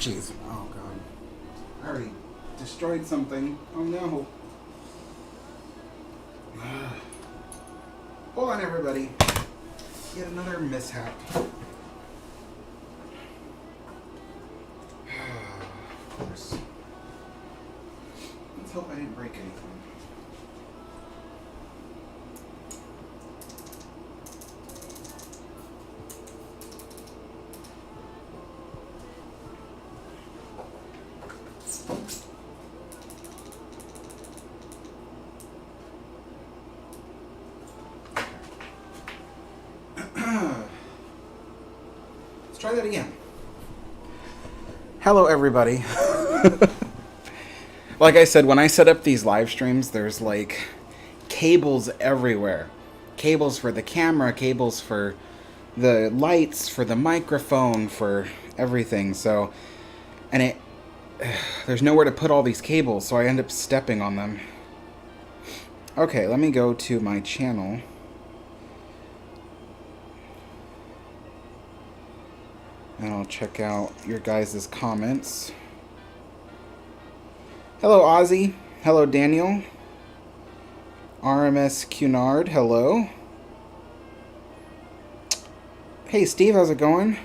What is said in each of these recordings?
jeez. Oh, God. I already destroyed something. Oh, no. Hold on, everybody. Yet another mishap. Of course. Let's hope I didn't break anything. Let's try that again. Hello, everybody. Like I said, when I set up these live streams, there's like cables everywhere. Cables for the camera, cables for the lights, for the microphone, for everything. So, and there's nowhere to put all these cables, so I end up stepping on them. Okay, let me go to my channel. And I'll check out your guys' comments. Hello, Ozzy. Hello, Daniel. RMS Cunard. Hello. Hey, Steve. How's it going?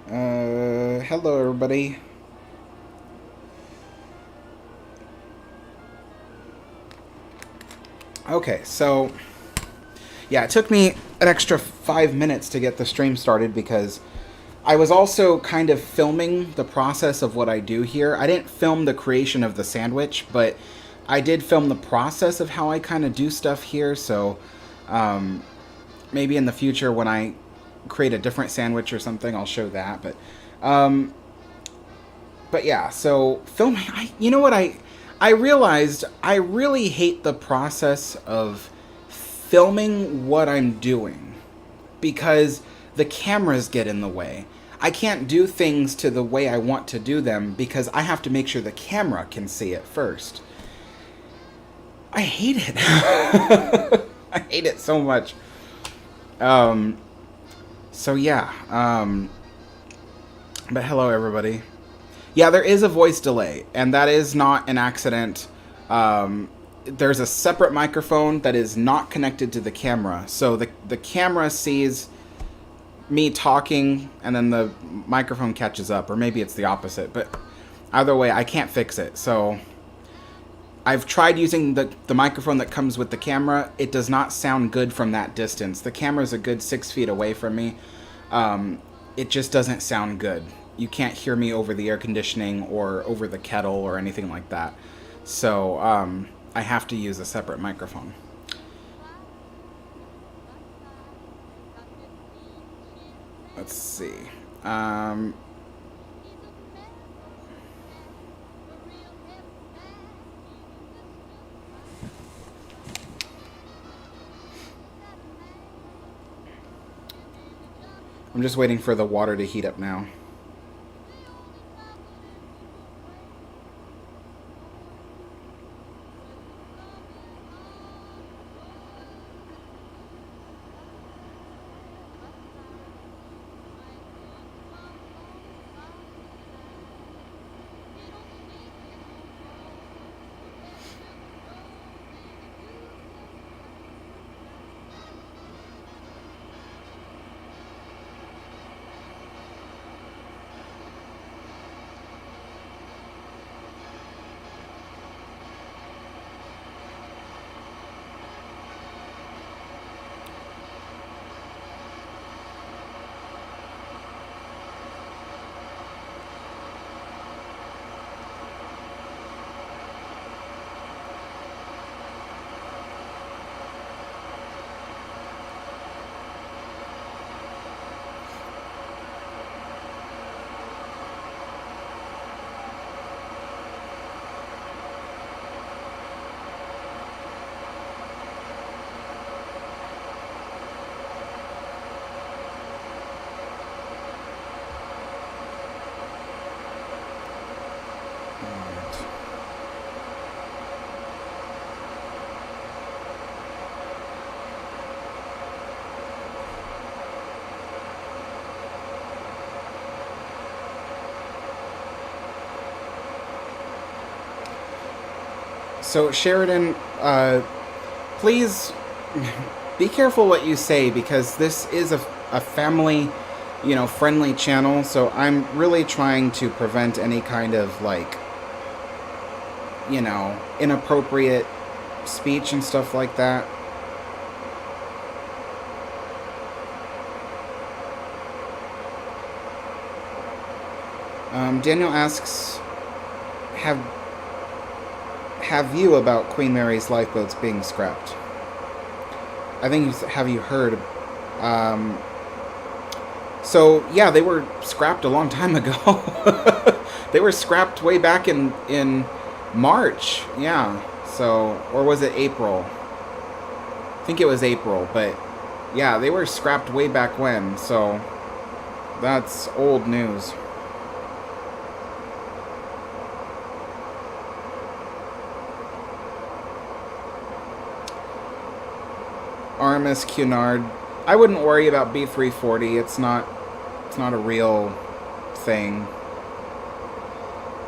Hello, everybody. Okay, so yeah, it took me an extra 5 minutes to get the stream started because I was also kind of filming the process of what I do here. I didn't film the creation of the sandwich, but I did film the process of how I kind of do stuff here. So maybe in the future when I create a different sandwich or something, I'll show that. But yeah, so filming, you know what, I realized I really hate the process of filming what I'm doing because the cameras get in the way. I can't do things to the way I want to do them because I have to make sure the camera can see it first. I hate it. I hate it so much. So yeah. But hello, everybody. Yeah, there is a voice delay, and that is not an accident. There's a separate microphone that is not connected to the camera. So the camera sees me talking, and then the microphone catches up, or maybe it's the opposite. But either way, I can't fix it. So I've tried using the microphone that comes with the camera. It does not sound good from that distance. The camera's a good 6 feet away from me. It just doesn't sound good. You can't hear me over the air conditioning or over the kettle or anything like that. So I have to use a separate microphone. Let's see. I'm just waiting for the water to heat up now. So Sheridan, please be careful what you say, because this is a family, you know, friendly channel. So I'm really trying to prevent any kind of, like, you know, inappropriate speech and stuff like that. Daniel asks, have you about Queen Mary's lifeboats being scrapped? I think have you heard? So yeah, they were scrapped a long time ago. They were scrapped way back in March. Yeah. So, or was it April? I think it was April, but yeah, they were scrapped way back when. So that's old news. RMS Cunard. I wouldn't worry about B340. It's not a real thing.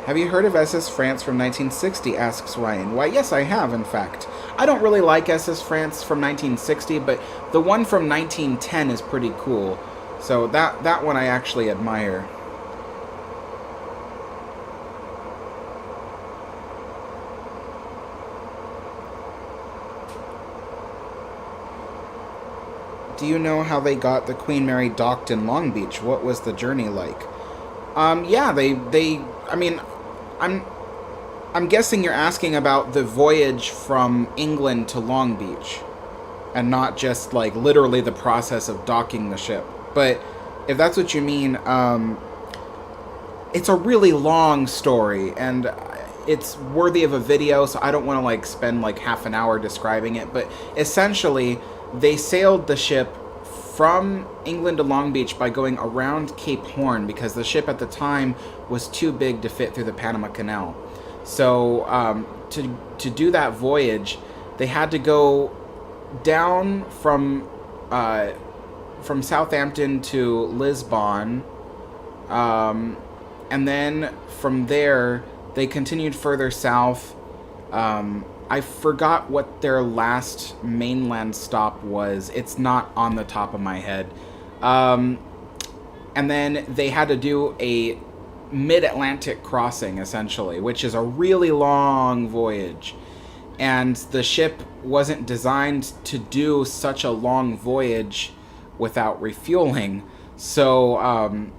Have you heard of SS France from 1960? Asks Ryan. Why, yes, I have, in fact. I don't really like SS France from 1960, but the one from 1910 is pretty cool. So that one I actually admire. Do you know how they got the Queen Mary docked in Long Beach? What was the journey like? Yeah, I mean, I'm guessing you're asking about the voyage from England to Long Beach, and not just, like, literally the process of docking the ship. But if that's what you mean, it's a really long story, and it's worthy of a video, so I don't want to, like, spend, like, half an hour describing it. But essentially, they sailed the ship from England to Long Beach by going around Cape Horn, because the ship at the time was too big to fit through the Panama Canal. So to do that voyage, they had to go down from Southampton to Lisbon, and then from there they continued further south. I forgot what their last mainland stop was. It's not on the top of my head. And then they had to do a mid-Atlantic crossing, essentially, which is a really long voyage. And the ship wasn't designed to do such a long voyage without refueling. So,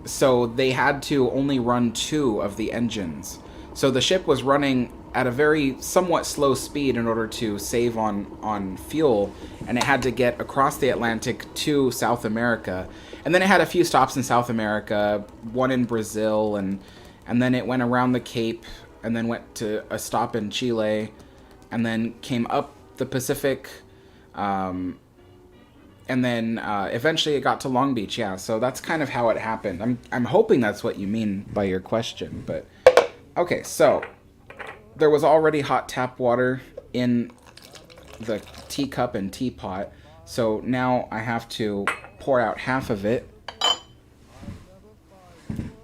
so they had to only run 2 of the engines. So the ship was running at a very somewhat slow speed in order to save on fuel, and it had to get across the Atlantic to South America. And then it had a few stops in South America, one in Brazil, and then it went around the Cape, and then went to a stop in Chile, and then came up the Pacific, and then eventually it got to Long Beach. Yeah, so that's kind of how it happened. I'm hoping that's what you mean by your question, but okay, so there was already hot tap water in the teacup and teapot, so now I have to pour out half of it,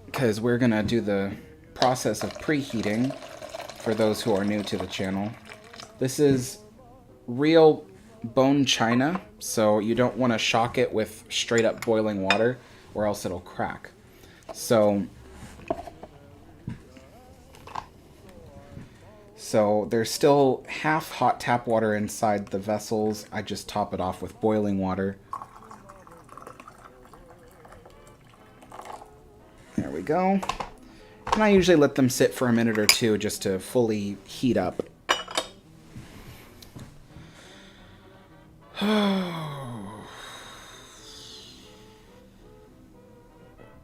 because we're gonna do the process of preheating for those who are new to the channel. This is real bone china, so you don't want to shock it with straight up boiling water, or else it'll crack. So there's still half hot tap water inside the vessels. I just top it off with boiling water. There we go. And I usually let them sit for a minute or two just to fully heat up.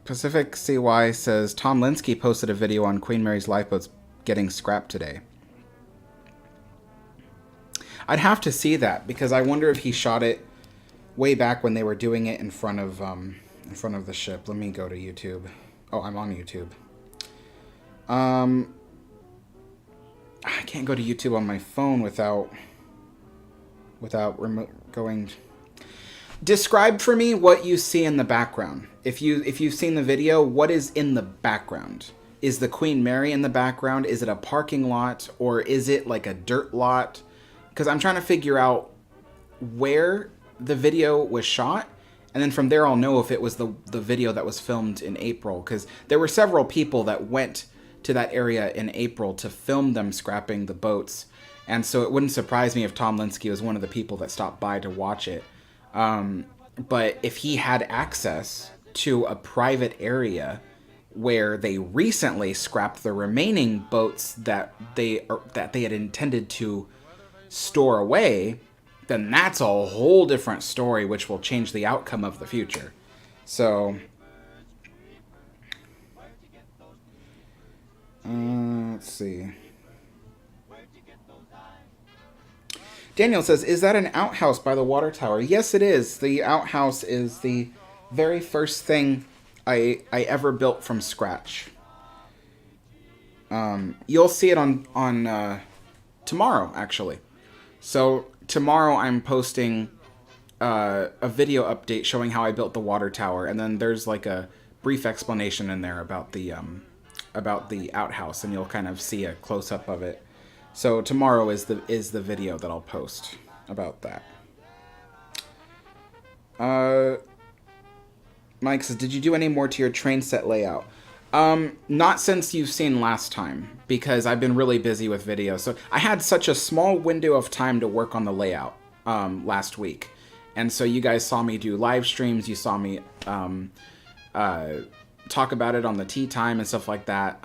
Pacific CY says, Tom Linsky posted a video on Queen Mary's lifeboats getting scrapped today. I'd have to see that, because I wonder if he shot it way back when they were doing it in front of the ship. Let me go to YouTube. Oh, I'm on YouTube. I can't go to YouTube on my phone without going. Describe for me what you see in the background. If you've seen the video, what is in the background? is the Queen Mary in the background? Is it a parking lot, or is it like a dirt lot? Because I'm trying to figure out where the video was shot, and then from there I'll know if it was the video that was filmed in April, because there were several people that went to that area in April to film them scrapping the boats, and so it wouldn't surprise me if Tom Linsky was one of the people that stopped by to watch it. But if he had access to a private area where they recently scrapped the remaining boats that they had intended to store away, then that's a whole different story, which will change the outcome of the future. So, let's see. Daniel says, is that an outhouse by the water tower? Yes, it is. The outhouse is the very first thing I ever built from scratch. You'll see it on tomorrow, actually. So tomorrow I'm posting a video update showing how I built the water tower, and then there's like a brief explanation in there about the outhouse, and you'll kind of see a close-up of it. So tomorrow is the video that I'll post about that. Mike says, did you do any more to your train set layout? Not since you've seen last time, because I've been really busy with videos. So I had such a small window of time to work on the layout last week. And so you guys saw me do live streams. You saw me talk about it on the tea time and stuff like that.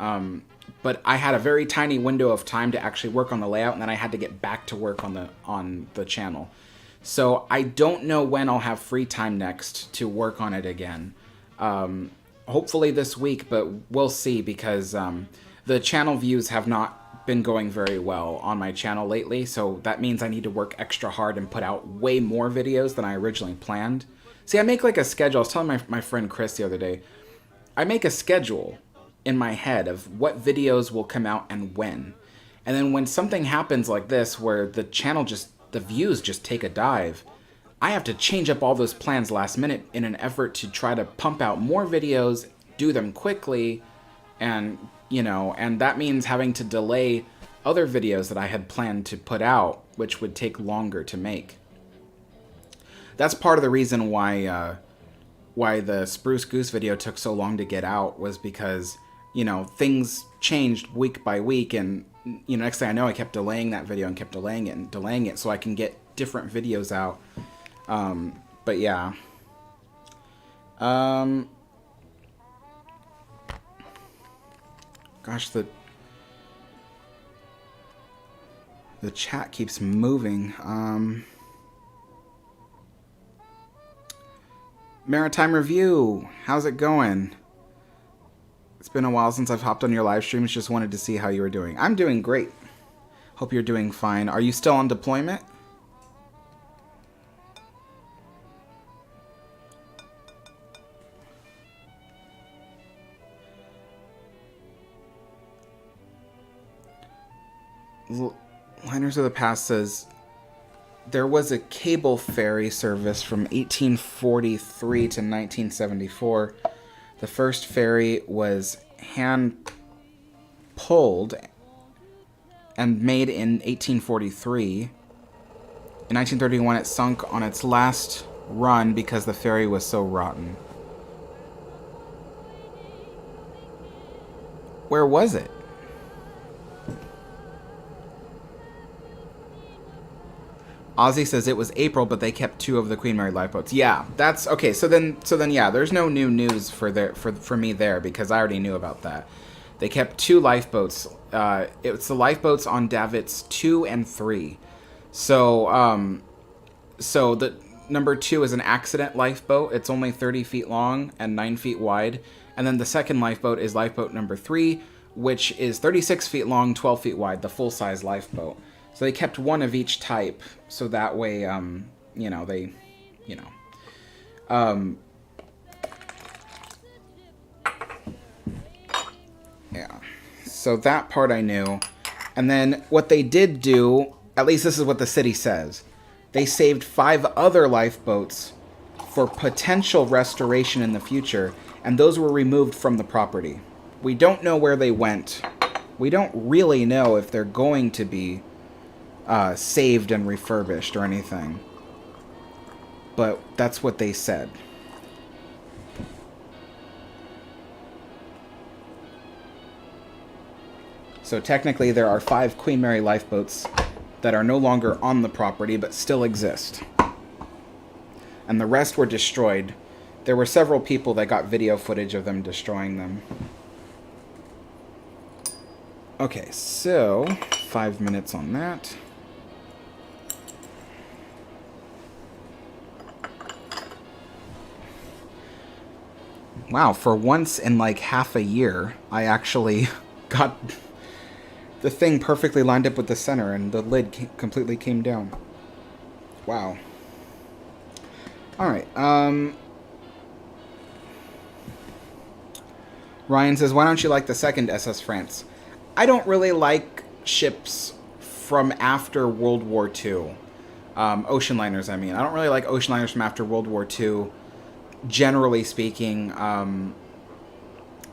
But I had a very tiny window of time to actually work on the layout, and then I had to get back to work on the channel. So I don't know when I'll have free time next to work on it again. Hopefully this week, but we'll see, because the channel views have not been going very well on my channel lately, so that means I need to work extra hard and put out way more videos than I originally planned. See, I make like a schedule. I was telling my friend Chris the other day, I make a schedule in my head of what videos will come out and when. And then when something happens like this, where the views just take a dive, I have to change up all those plans last minute in an effort to try to pump out more videos, do them quickly, and, and that means having to delay other videos that I had planned to put out, which would take longer to make. That's part of the reason why the Spruce Goose video took so long to get out, was because, things changed week by week, and, next thing I know, I kept delaying that video and kept delaying it so I can get different videos out. But yeah. Gosh, the chat keeps moving. Maritime Review, how's it going? It's been a while since I've hopped on your live streams. Just wanted to see how you were doing. I'm doing great. Hope you're doing fine. Are you still on deployment? Liners of the Past says, there was a cable ferry service from 1843 to 1974. The first ferry was hand-pulled and made in 1843. In 1931, it sunk on its last run because the ferry was so rotten. Where was it? Ozzy says it was April, but they kept 2 of the Queen Mary lifeboats. Yeah, that's okay. So then, yeah, there's no new news for me there, because I already knew about that. They kept 2 lifeboats. It's the lifeboats on davits 2 and 3. So, so the number 2 is an accident lifeboat. It's only 30 feet long and 9 feet wide. And then the second lifeboat is lifeboat number 3, which is 36 feet long, 12 feet wide, the full-size lifeboat. So they kept 1 of each type, so that way, yeah. So that part I knew. And then what they did do, at least this is what the city says, they saved 5 other lifeboats for potential restoration in the future, and those were removed from the property. We don't know where they went. We don't really know if they're going to be saved and refurbished or anything. But that's what they said. So technically there are 5 Queen Mary lifeboats that are no longer on the property but still exist. And the rest were destroyed. There were several people that got video footage of them destroying them. Okay, so 5 minutes on that. Wow, for once in like half a year, I actually got the thing perfectly lined up with the center and the lid completely came down. Wow. Alright, Ryan says, why don't you like the second SS France? I don't really like ships from after World War II. Ocean liners, I mean. I don't really like ocean liners from after World War II. Generally speaking,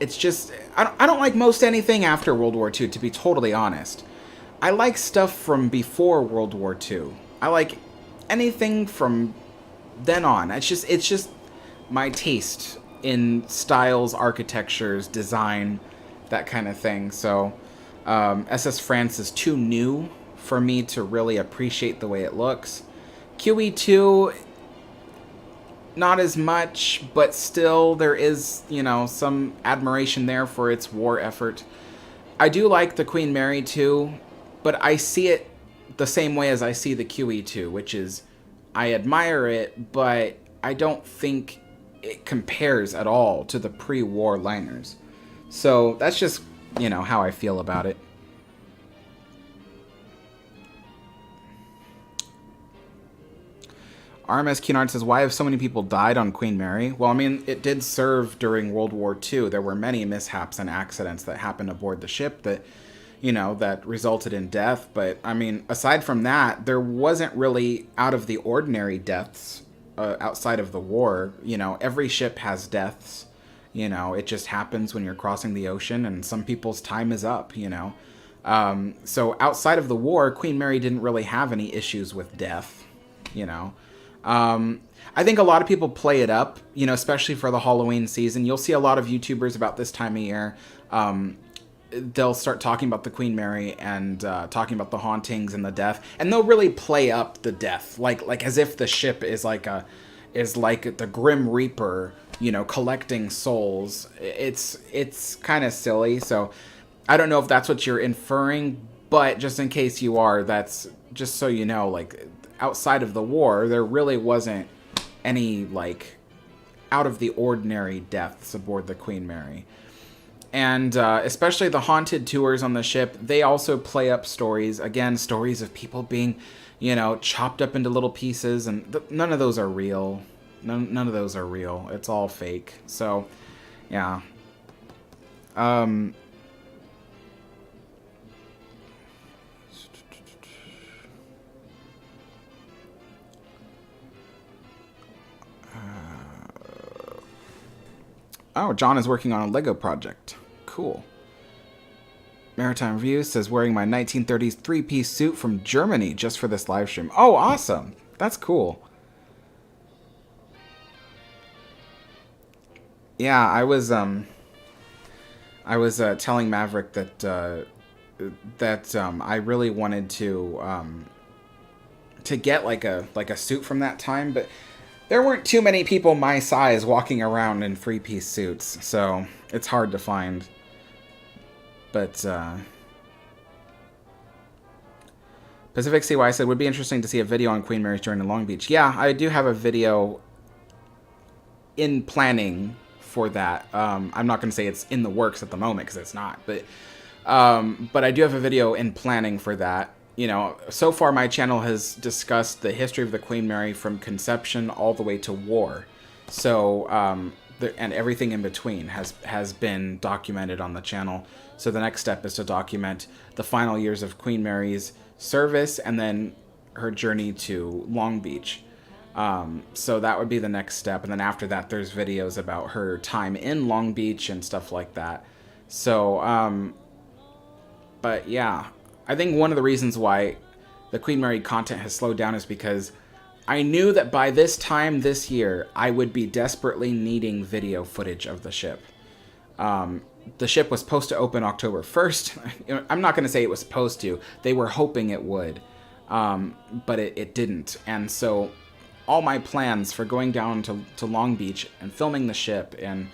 it's just... I don't like most anything after World War II, to be totally honest. I like stuff from before World War II. I like anything from then on. It's just my taste in styles, architectures, design, that kind of thing. So SS France is too new for me to really appreciate the way it looks. QE2, not as much, but still there is, you know, some admiration there for its war effort. I do like the Queen Mary too, but I see it the same way as I see the QE2, which is I admire it, but I don't think it compares at all to the pre-war liners. So that's just, you know, how I feel about it. RMS Cunard says, why have so many people died on Queen Mary? Well, I mean, it did serve during World War II. There were many mishaps and accidents that happened aboard the ship that, you know, that resulted in death. But, I mean, aside from that, there wasn't really out of the ordinary deaths outside of the war. You know, every ship has deaths. You know, it just happens when you're crossing the ocean, and some people's time is up, you know. So outside of the war, Queen Mary didn't really have any issues with death, you know. I think a lot of people play it up, you know, especially for the Halloween season. You'll see a lot of YouTubers about this time of year. They'll start talking about the Queen Mary and talking about the hauntings and the death, and they'll really play up the death, like as if the ship is like the Grim Reaper, you know, collecting souls. It's kind of silly. So I don't know if that's what you're inferring, but just in case you are, that's just so you know, like, outside of the war, there really wasn't any, like, out of the ordinary deaths aboard the Queen Mary. And especially the haunted tours on the ship, they also play up stories. Again, stories of people being, you know, chopped up into little pieces, and none of those are real. None of those are real. It's all fake. So, yeah. Oh, John is working on a Lego project. Cool. Maritime Review says, wearing my 1930s three-piece suit from Germany just for this live stream. Oh, awesome. That's cool. Yeah, I was telling Maverick that I really wanted to get like a suit from that time, but there weren't too many people my size walking around in three-piece suits, so it's hard to find. But Pacific CY said, would be interesting to see a video on Queen Mary's journey to Long Beach. Yeah, I do have a video in planning for that. I'm not going to say it's in the works at the moment, because it's not. But I do have a video in planning for that. You know, so far my channel has discussed the history of the Queen Mary from conception all the way to war. So, and everything in between has been documented on the channel. So the next step is to document the final years of Queen Mary's service and then her journey to Long Beach. So that would be the next step. And then after that, there's videos about her time in Long Beach and stuff like that. So, but yeah, I think one of the reasons why the Queen Mary content has slowed down is because I knew that by this time this year, I would be desperately needing video footage of the ship. The ship was supposed to open October 1st. I'm not going to say it was supposed to. They were hoping it would, but it didn't. And so all my plans for going down to Long Beach and filming the ship and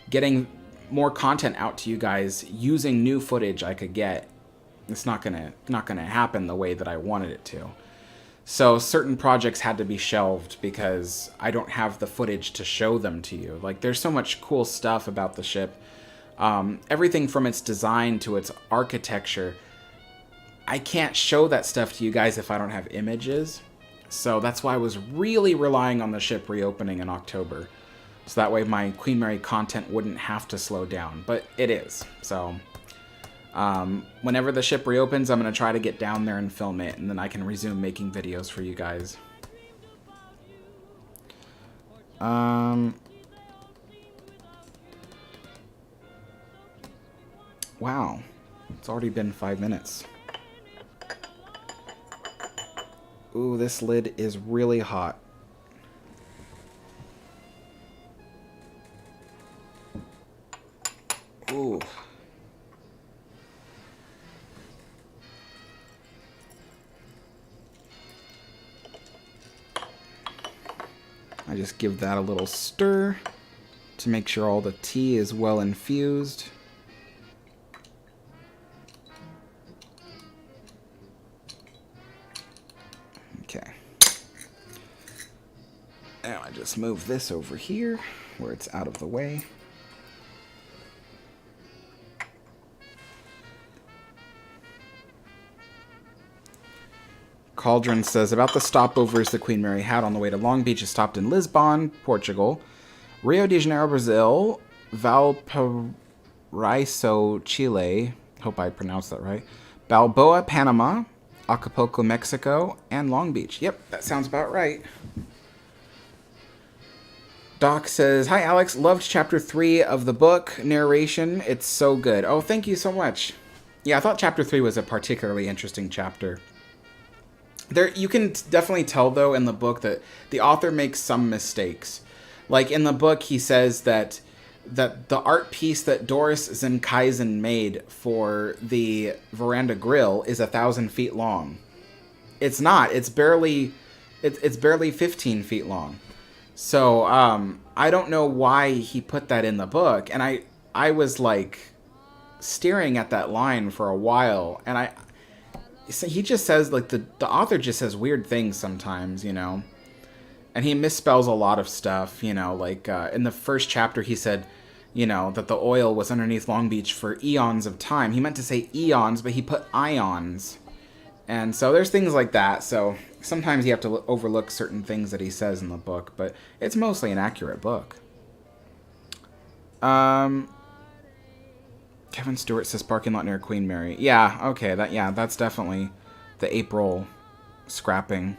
getting more content out to you guys using new footage I could get, it's not gonna happen the way that I wanted it to. So certain projects had to be shelved because I don't have the footage to show them to you. Like, there's so much cool stuff about the ship. Everything from its design to its architecture. I can't show that stuff to you guys if I don't have images. So that's why I was really relying on the ship reopening in October. So that way my Queen Mary content wouldn't have to slow down. But it is. So whenever the ship reopens, I'm going to try to get down there and film it. And then I can resume making videos for you guys. Wow. It's already been 5 minutes. Ooh, this lid is really hot. Ooh. I just give that a little stir to make sure all the tea is well infused. Okay. Now I just move this over here where it's out of the way. Cauldron says, about the stopovers the Queen Mary had on the way to Long Beach, it stopped in Lisbon, Portugal, Rio de Janeiro, Brazil, Valparaiso, Chile, hope I pronounced that right, Balboa, Panama, Acapulco, Mexico, and Long Beach. Yep, that sounds about right. Doc says, hi Alex, loved chapter 3 of the book, narration, it's so good. Oh, thank you so much. Yeah, I thought chapter 3 was a particularly interesting chapter. There, you can definitely tell, though, in the book that the author makes some mistakes. Like, in the book, he says that the art piece that Doris Zenkaisen made for the veranda grill is 1,000 feet long. It's not. It's barely 15 feet long. So, I don't know why he put that in the book. And I was, like, staring at that line for a while, and so he just says, like, the author just says weird things sometimes, you know. And he misspells a lot of stuff, you know. Like, in the first chapter, he said, you know, that the oil was underneath Long Beach for eons of time. He meant to say eons, but he put ions. And so there's things like that. So sometimes you have to overlook certain things that he says in the book. But it's mostly an accurate book. Kevin Stewart says parking lot near Queen Mary. Yeah, okay, that's definitely the April scrapping.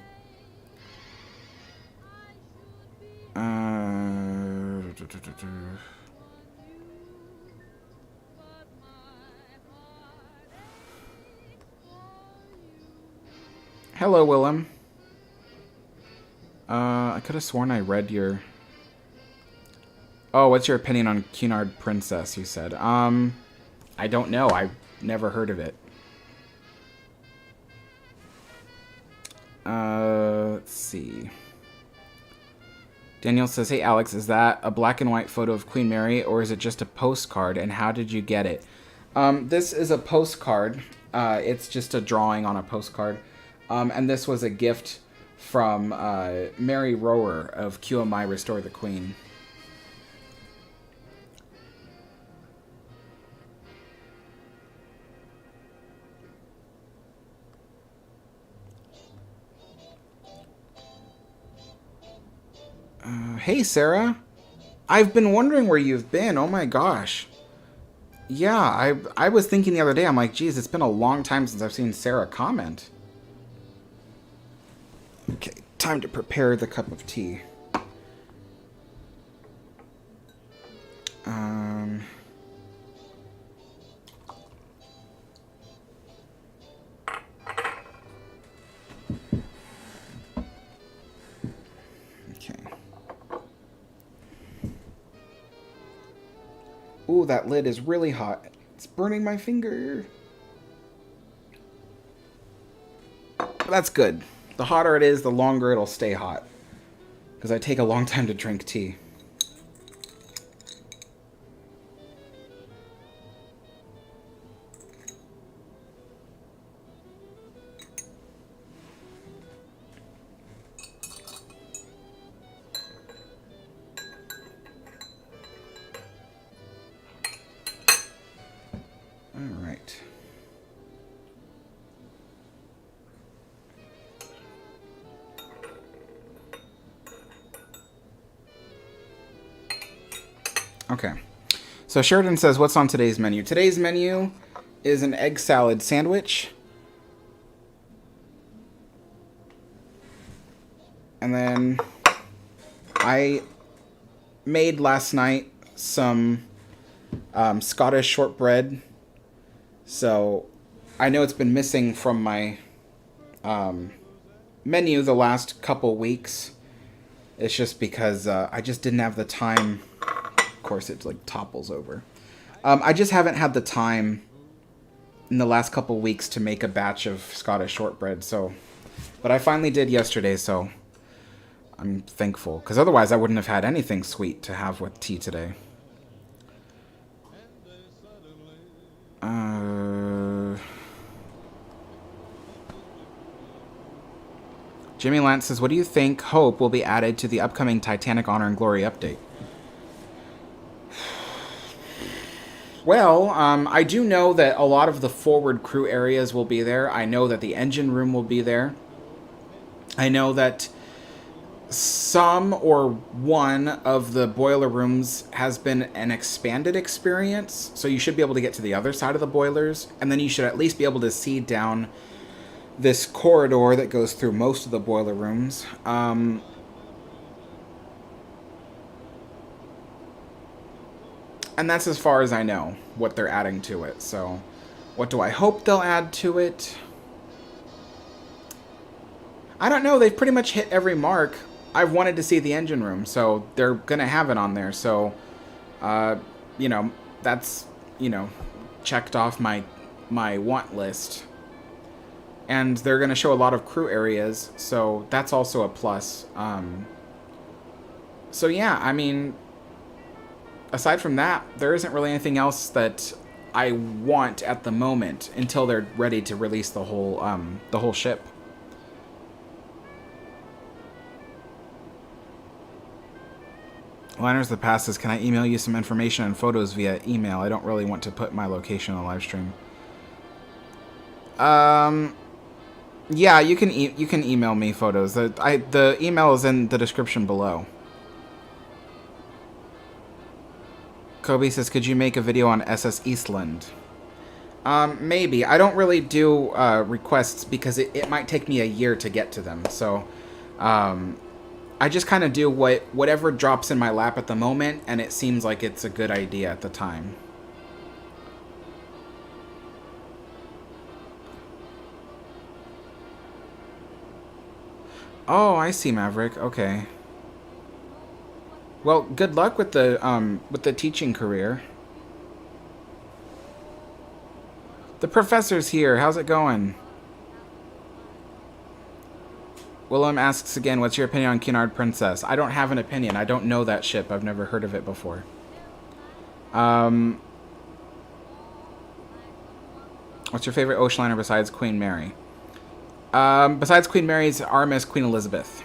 Hello, Willem. I could have sworn I read your... Oh, what's your opinion on Cunard Princess, you said? I don't know. I've never heard of it. Let's see. Daniel says, hey, Alex, is that a black and white photo of Queen Mary, or is it just a postcard, and how did you get it? This is a postcard. It's just a drawing on a postcard. And this was a gift from Mary Rower of QMI Restore the Queen. Hey, Sarah. I've been wondering where you've been. Oh, my gosh. Yeah, I was thinking the other day, I'm like, geez, it's been a long time since I've seen Sarah comment. Okay, time to prepare the cup of tea. Ooh, that lid is really hot. It's burning my finger. But that's good. The hotter it is, the longer it'll stay hot. Because I take a long time to drink tea. All right. Okay. So Sheridan says, what's on today's menu? Today's menu is an egg salad sandwich. And then I made last night some Scottish shortbread. So I know it's been missing from my menu the last couple weeks. It's just because I just didn't have the time. Of course, it like topples over. I just haven't had the time in the last couple weeks to make a batch of Scottish shortbread. But I finally did yesterday, so I'm thankful. Because otherwise, I wouldn't have had anything sweet to have with tea today. Jimmy Lance says, what do you think Hope will be added to the upcoming Titanic Honor and Glory update? Well, I do know that a lot of the forward crew areas will be there. I know that the engine room will be there. I know that some or one of the boiler rooms has been an expanded experience, so you should be able to get to the other side of the boilers, and then you should at least be able to see down this corridor that goes through most of the boiler rooms. And that's as far as I know what they're adding to it. So what do I hope they'll add to it? I don't know. They've pretty much hit every mark. I've wanted to see the engine room, so they're going to have it on there. So, you know, that's, you know, checked off my want list. And they're going to show a lot of crew areas, so that's also a plus. So yeah, I mean, aside from that, there isn't really anything else that I want at the moment until they're ready to release the whole ship. Liners the passes, can I email you some information and photos via email? I don't really want to put my location on the live stream. Yeah, you can email me photos. The email is in the description below. Kobe says, could you make a video on SS Eastland? Maybe. I don't really do requests because it might take me a year to get to them. So I just kind of do whatever drops in my lap at the moment, and it seems like it's a good idea at the time. Oh, I see, Maverick. Okay. Well, good luck with the teaching career. The professor's here. How's it going? Willem asks again, what's your opinion on Cunard Princess? I don't have an opinion. I don't know that ship. I've never heard of it before. What's your favorite ocean liner besides Queen Mary? Besides Queen Mary's, RMS Queen Elizabeth.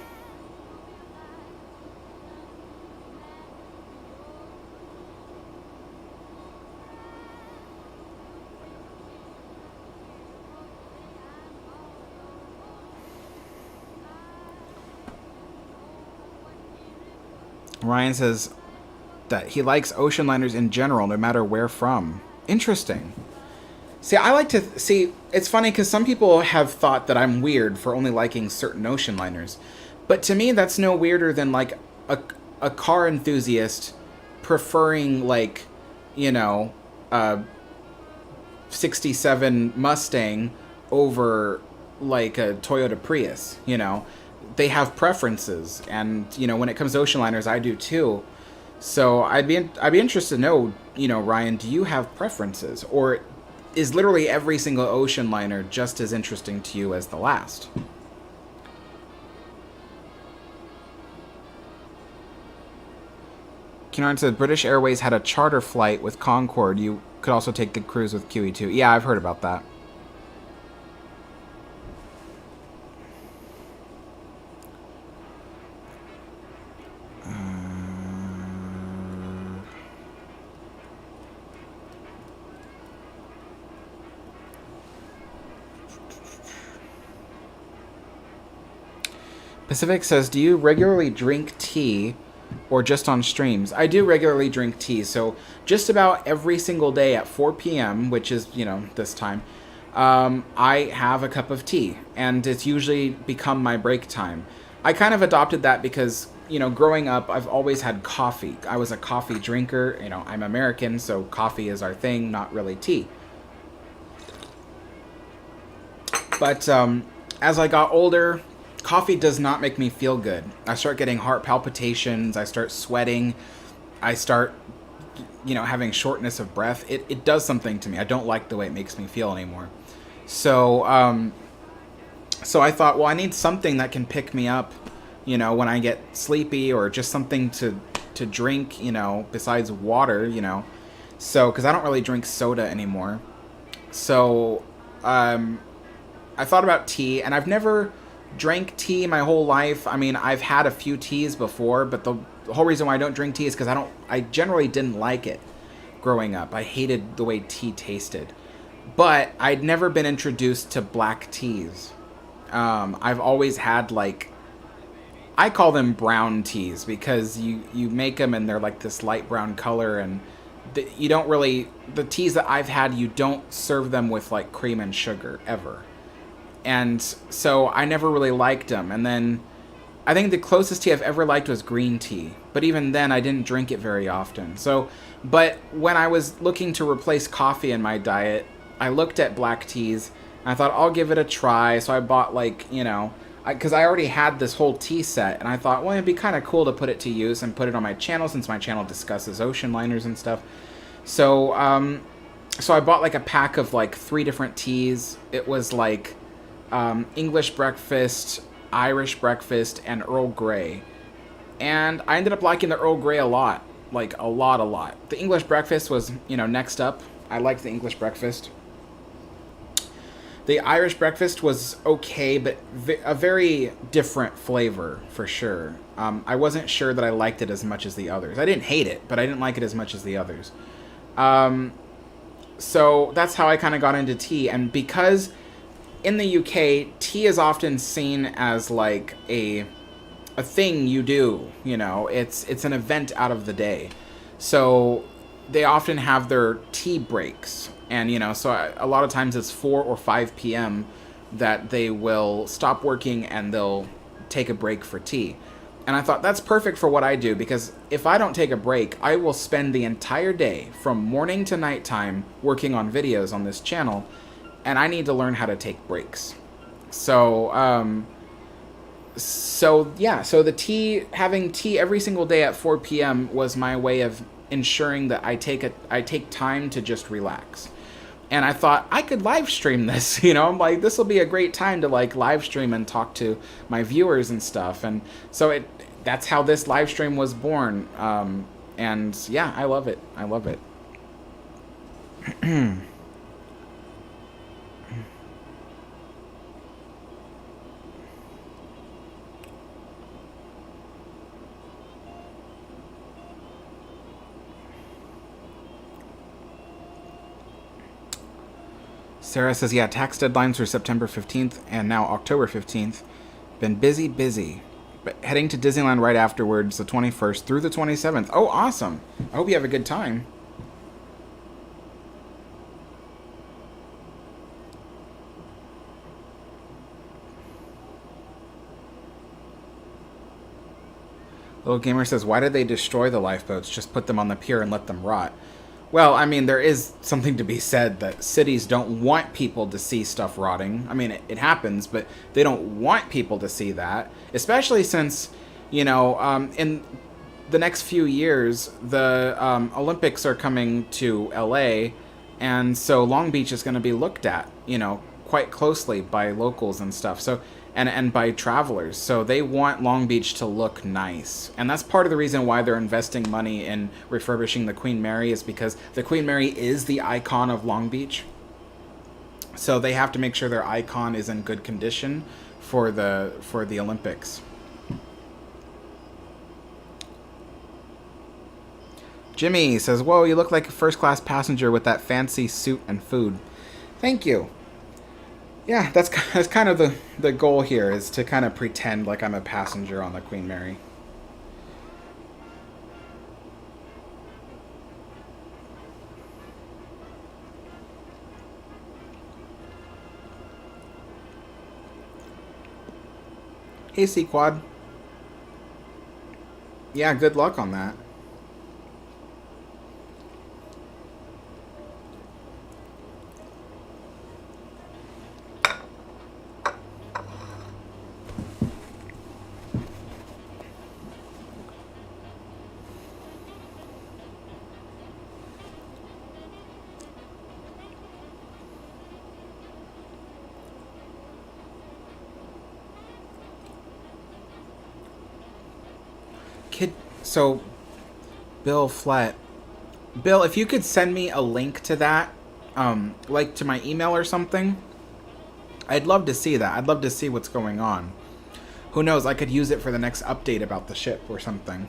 Ryan says that he likes ocean liners in general, no matter where from. Interesting. See, I like to... See, it's funny because some people have thought that I'm weird for only liking certain ocean liners. But to me, that's no weirder than, like, a car enthusiast preferring, like, you know, a 67 Mustang over, like, a Toyota Prius, you know? They have preferences. And, you know, when it comes to ocean liners, I do too. So I'd be interested to know, Ryan, do you have preferences, or is literally every single ocean liner just as interesting to you as the last? Cunard said British Airways had a charter flight with Concorde. You could also take the cruise with QE2. Yeah, I've heard about that. Pacific says, do you regularly drink tea or just on streams? I do regularly drink tea. So just about every single day at 4 p.m., which is, this time, I have a cup of tea. And it's usually become my break time. I kind of adopted that because, growing up, I've always had coffee. I was a coffee drinker. I'm American, so coffee is our thing, not really tea. But as I got older, coffee does not make me feel good. I start getting heart palpitations. I start sweating. I start, having shortness of breath. It does something to me. I don't like the way it makes me feel anymore. So, so I thought, well, I need something that can pick me up, when I get sleepy, or just something to drink, besides water, So, because I don't really drink soda anymore. So, I thought about tea, and I've never drank tea my whole life. I mean, I've had a few teas before, but the whole reason why I don't drink tea is because I generally didn't like it growing up. I hated the way tea tasted. But I'd never been introduced to black teas. I've always had, I call them brown teas, because you make them and they're like this light brown color, and you don't really, the teas that I've had, you don't serve them with cream and sugar ever. And so I never really liked them. And then I think the closest tea I've ever liked was green tea. But even then, I didn't drink it very often. So, but when I was looking to replace coffee in my diet, I looked at black teas, and I thought, I'll give it a try. So I bought, because I already had this whole tea set, and I thought, well, it'd be kind of cool to put it to use and put it on my channel, since my channel discusses ocean liners and stuff. So, so I bought, a pack of, 3 different teas. It was, English breakfast, Irish breakfast, and Earl Grey. And I ended up liking the Earl Grey a lot. A lot. The English breakfast was, next up. I liked the English breakfast. The Irish breakfast was okay, but a very different flavor, for sure. I wasn't sure that I liked it as much as the others. I didn't hate it, but I didn't like it as much as the others. So that's how I kind of got into tea. And because in the UK, tea is often seen as a thing you do, it's an event out of the day. So they often have their tea breaks, and so a lot of times it's 4 or 5 p.m. that they will stop working and they'll take a break for tea. And I thought, that's perfect for what I do, because if I don't take a break, I will spend the entire day from morning to nighttime working on videos on this channel, and I need to learn how to take breaks. So, so the tea, having tea every single day at 4 p.m. was my way of ensuring that I take time to just relax. And I thought I could live stream this, I'm like, this will be a great time to live stream and talk to my viewers and stuff. And so that's how this live stream was born. And yeah, I love it. I love it. Sarah says, yeah, tax deadlines were September 15th and now October 15th. Been busy. But heading to Disneyland right afterwards, the 21st through the 27th. Oh, awesome. I hope you have a good time. Little Gamer says, why did they destroy the lifeboats? Just put them on the pier and let them rot. Well, I mean, there is something to be said that cities don't want people to see stuff rotting. I mean, it happens, but they don't want people to see that. Especially since, in the next few years, the Olympics are coming to LA, and so Long Beach is going to be looked at, quite closely by locals and stuff. So and by travelers. So they want Long Beach to look nice. And that's part of the reason why they're investing money in refurbishing the Queen Mary, is because the Queen Mary is the icon of Long Beach. So they have to make sure their icon is in good condition for the Olympics. Jimmy says, "Whoa, you look like a first-class passenger with that fancy suit and food." Thank you. Yeah, that's kind of the goal here, is to kind of pretend like I'm a passenger on the Queen Mary. Hey, C-Quad. Yeah, good luck on that. So, Bill Flat. Bill, if you could send me a link to that, like to my email or something, I'd love to see that. I'd love to see what's going on. Who knows, I could use it for the next update about the ship or something.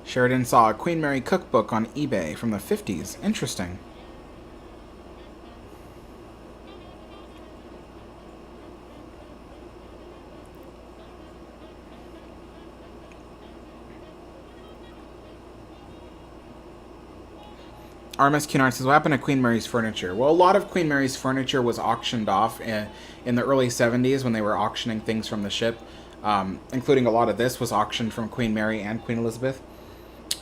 Sheridan saw a Queen Mary cookbook on eBay from the 50s. Interesting. RMS Cunard says, "What happened to Queen Mary's furniture?" Well, a lot of Queen Mary's furniture was auctioned off in the early 70s when they were auctioning things from the ship, including a lot of this was auctioned from Queen Mary and Queen Elizabeth.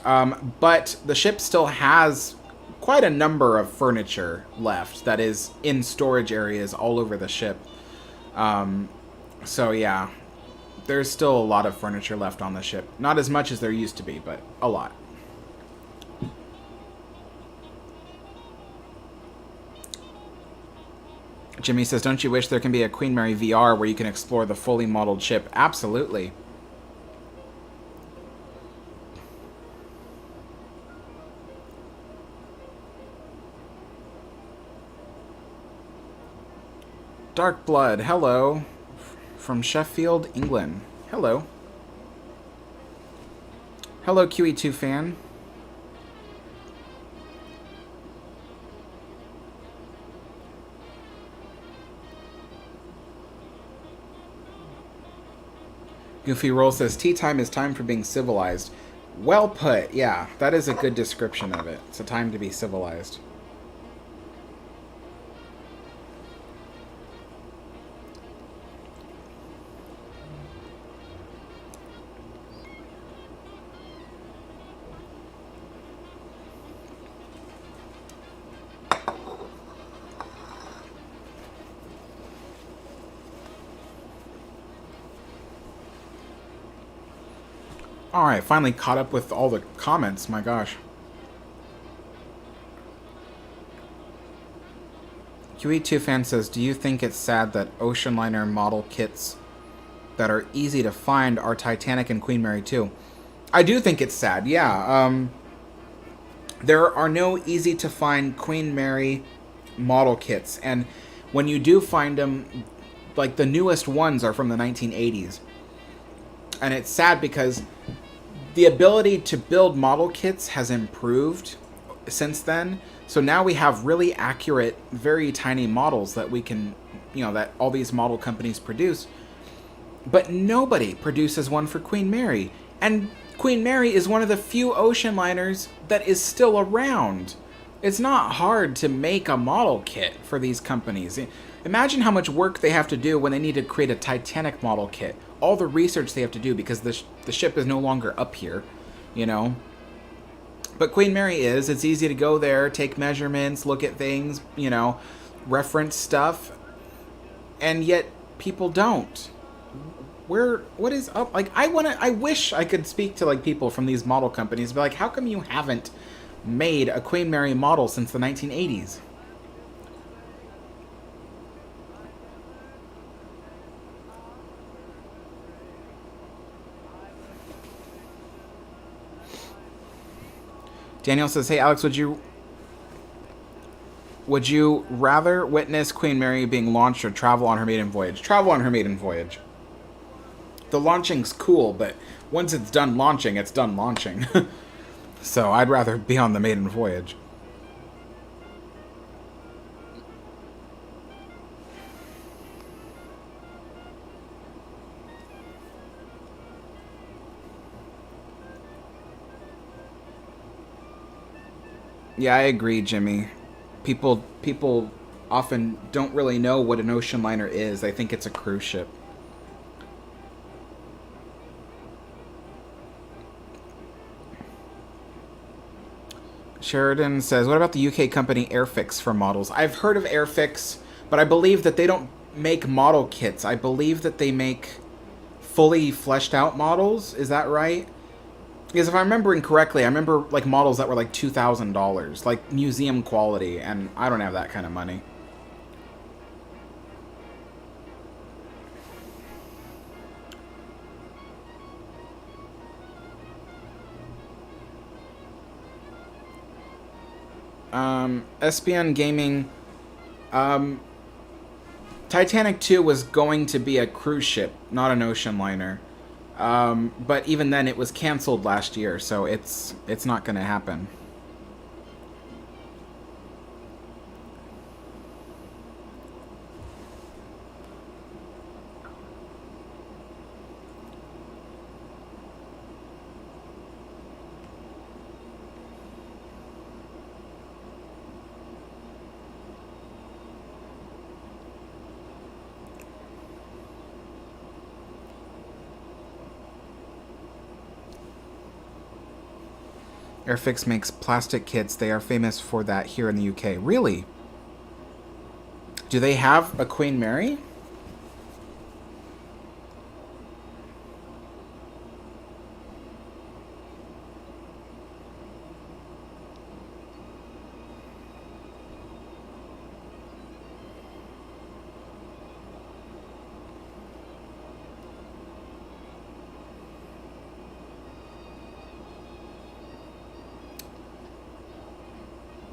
But the ship still has quite a number of furniture left that is in storage areas all over the ship. So yeah, there's still a lot of furniture left on the ship. Not as much as there used to be, but a lot. Jimmy says, "Don't you wish there can be a Queen Mary VR where you can explore the fully modeled ship?" Absolutely. Dark Blood, hello. From Sheffield, England. Hello. Hello, QE2 fan. Goofy Roll says, "Tea time is time for being civilized." Well put. Yeah, that is a good description of it. It's a time to be civilized. Alright, finally caught up with all the comments, my gosh. QE2 fan says, "Do you think it's sad that ocean liner model kits that are easy to find are Titanic and Queen Mary too?" I do think it's sad, yeah. There are no easy to find Queen Mary model kits, and when you do find them, like the newest ones are from the 1980s. And it's sad because the ability to build model kits has improved since then. So now we have really accurate, very tiny models that we can, that all these model companies produce. But nobody produces one for Queen Mary. And Queen Mary is one of the few ocean liners that is still around. It's not hard to make a model kit for these companies. Imagine how much work they have to do when they need to create a Titanic model kit. All the research they have to do because the ship is no longer up here, But Queen Mary is. It's easy to go there, take measurements, look at things, reference stuff. And yet people don't. What is up? Like, I wish I could speak to like people from these model companies, but like, how come you haven't made a Queen Mary model since the 1980s? Daniel says, "Hey Alex, would you rather witness Queen Mary being launched or travel on her maiden voyage?" Travel on her maiden voyage. The launching's cool, but once it's done launching, it's done launching. So I'd rather be on the maiden voyage. Yeah, I agree, Jimmy. People often don't really know what an ocean liner is. They think it's a cruise ship. Sheridan says, "What about the UK company Airfix for models?" I've heard of Airfix, but I believe that they don't make model kits. I believe that they make fully fleshed out models. Is that right? Because if I'm remembering correctly, I remember like models that were like $2,000, like museum quality, and I don't have that kind of money. SPN Gaming, Titanic 2 was going to be a cruise ship, not an ocean liner. But even then, it was canceled last year, so it's not going to happen. Airfix makes plastic kits. They are famous for that here in the UK. Really? Do they have a Queen Mary?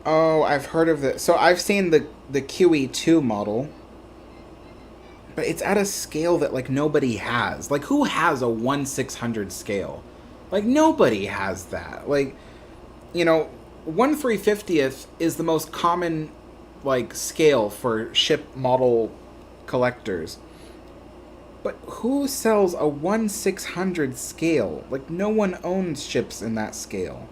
Oh, I've heard of this. So I've seen the QE2 model, but it's at a scale that like nobody has. Like, who has a 1/600 scale? Like, nobody has that. Like, you know, 1/350th is the most common like scale for ship model collectors. But who sells a 1/600 scale? Like, no one owns ships in that scale.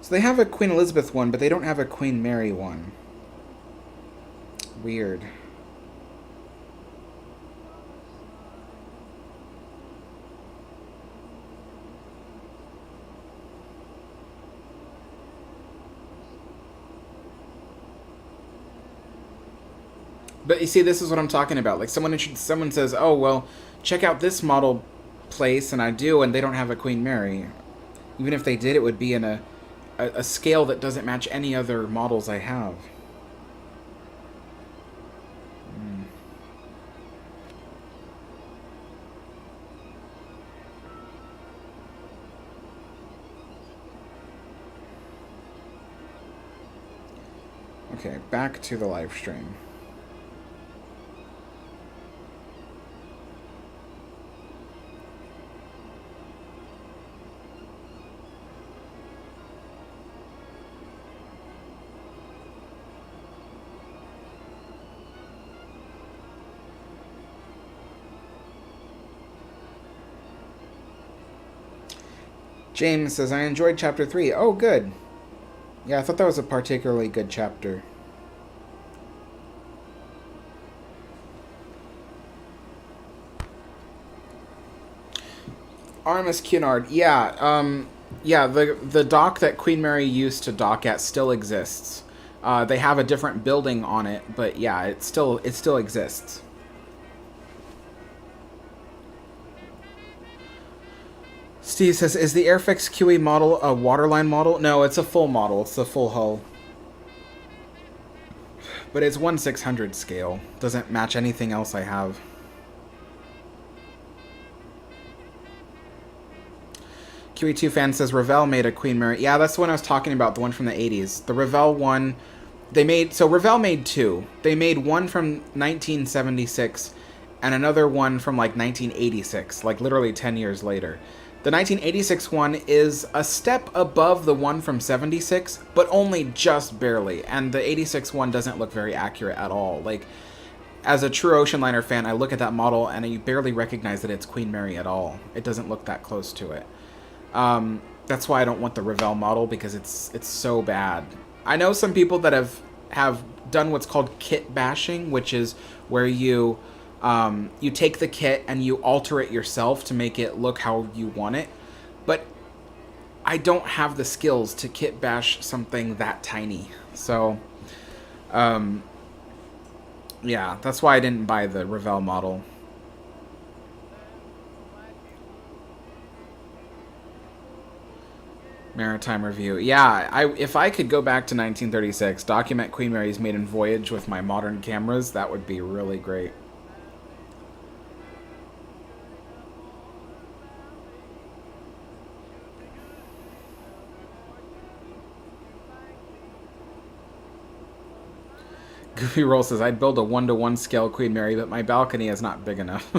So they have a Queen Elizabeth one, but they don't have a Queen Mary one. Weird. But you see, this is what I'm talking about. Like, someone says, "Oh, well, check out this model place," and I do, and they don't have a Queen Mary. Even if they did, it would be in a scale that doesn't match any other models I have. Okay, back to the live stream. James says, "I enjoyed chapter 3. Oh, good. Yeah, I thought that was a particularly good chapter. RMS Cunard. Yeah, Yeah, the dock that Queen Mary used to dock at still exists. They have a different building on it, but yeah, it still exists. Steve says, "Is the Airfix QE model a waterline model?" No, it's a full model. It's the full hull, but it's 1/600 scale. Doesn't match anything else I have. QE2 fan says Revell made a Queen Mary. Yeah, that's the one I was talking about, the one from the 80s. The Revell one, Revell made two. They made one from 1976 and another one from like 1986, like literally 10 years later. The 1986 one is a step above the one from 76, but only just barely. And the 86 one doesn't look very accurate at all. Like, as a true ocean liner fan, I look at that model and you barely recognize that it's Queen Mary at all. It doesn't look that close to it. That's why I don't want the Revell model, because it's so bad. I know some people that have done what's called kit bashing, which is where you take the kit and you alter it yourself to make it look how you want it. But I don't have the skills to kit bash something that tiny. So, yeah, that's why I didn't buy the Revell model. Maritime review. Yeah, if I could go back to 1936, document Queen Mary's maiden voyage with my modern cameras, that would be really great. Goofy Roll says, I'd build a 1-to-1 scale Queen Mary, but my balcony is not big enough.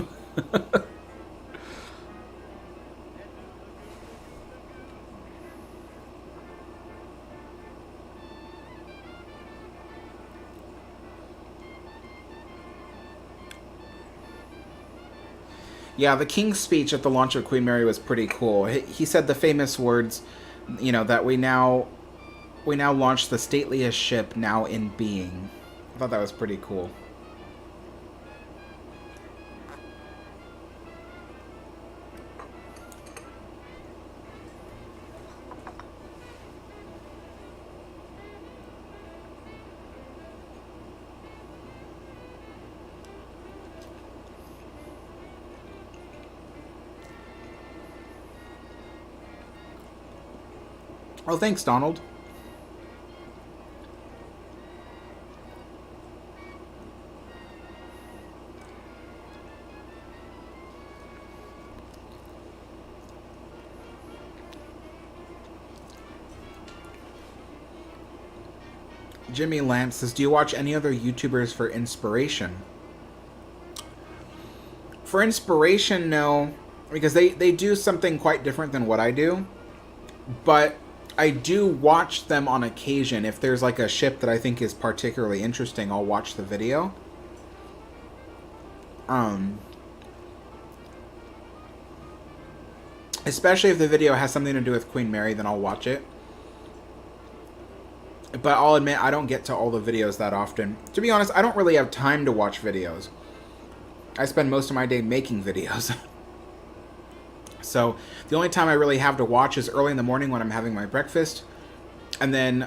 Yeah, the King's speech at the launch of Queen Mary was pretty cool. He said the famous words, that we now launch the stateliest ship now in being. I thought that was pretty cool. Oh, thanks, Donald. Jimmy Lance says, do you watch any other YouTubers for inspiration? For inspiration, no. Because they do something quite different than what I do. But I do watch them on occasion. If there's like a ship that I think is particularly interesting, I'll watch the video. Especially if the video has something to do with Queen Mary, then I'll watch it. But I'll admit, I don't get to all the videos that often. To be honest, I don't really have time to watch videos. I spend most of my day making videos. So the only time I really have to watch is early in the morning when I'm having my breakfast. And then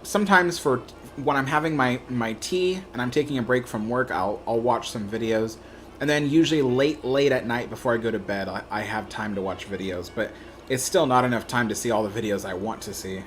sometimes for when I'm having my tea and I'm taking a break from work, I'll watch some videos. And then usually late at night before I go to bed, I have time to watch videos. But it's still not enough time to see all the videos I want to see.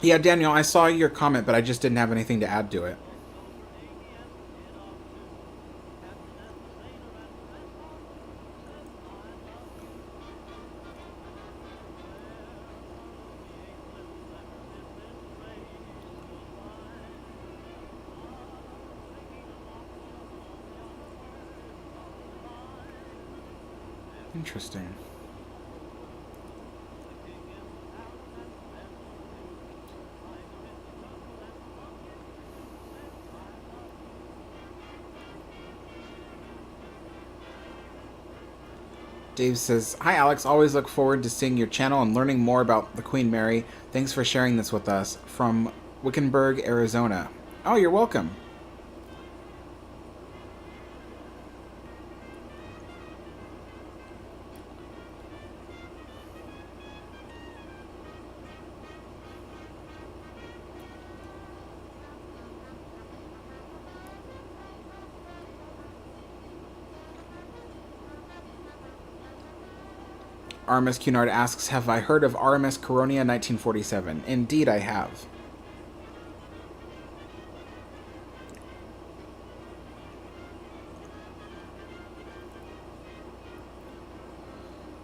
Yeah, Daniel, I saw your comment, but I just didn't have anything to add to it. Interesting. Dave says, "Hi Alex, always look forward to seeing your channel and learning more about the Queen Mary. Thanks for sharing this with us from Wickenburg, Arizona." Oh, you're welcome. RMS Cunard asks, "Have I heard of RMS Caronia 1947? Indeed, I have.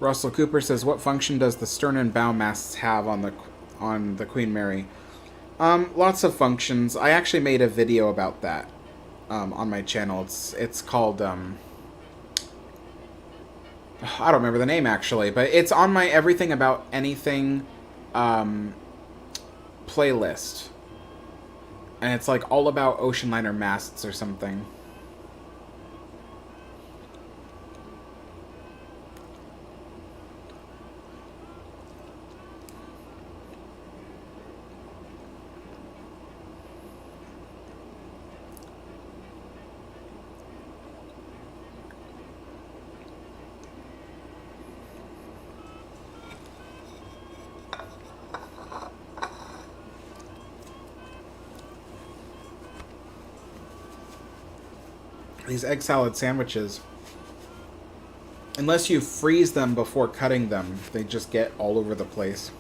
Russell Cooper says, "What function does the stern and bow masts have on the Queen Mary?" Lots of functions. I actually made a video about that on my channel. It's called I don't remember the name actually, but it's on my Everything About Anything playlist. And it's like all about ocean liner masts or something. These egg salad sandwiches, unless you freeze them before cutting them, they just get all over the place.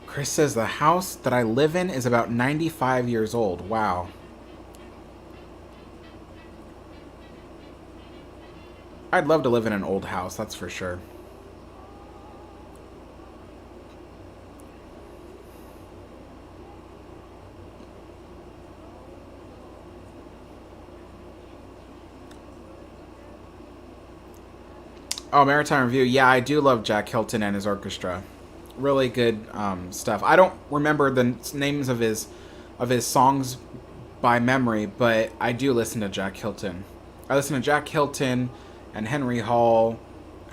Chris says the house that I live in is about 95 years old. Wow. I'd love to live in an old house, that's for sure. Oh, Maritime Review. Yeah, I do love Jack Hilton and his orchestra. Really good stuff. I don't remember the names of his songs by memory, but I do listen to Jack Hilton. I listen to Jack Hilton and Henry Hall,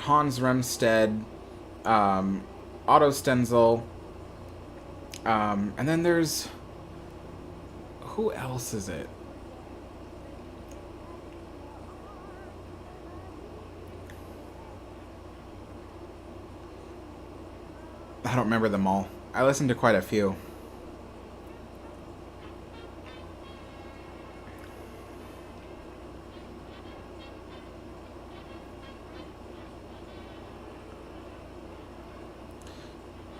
Hans Remstead, Otto Stenzel, and then there's... who else is it? I don't remember them all. I listened to quite a few.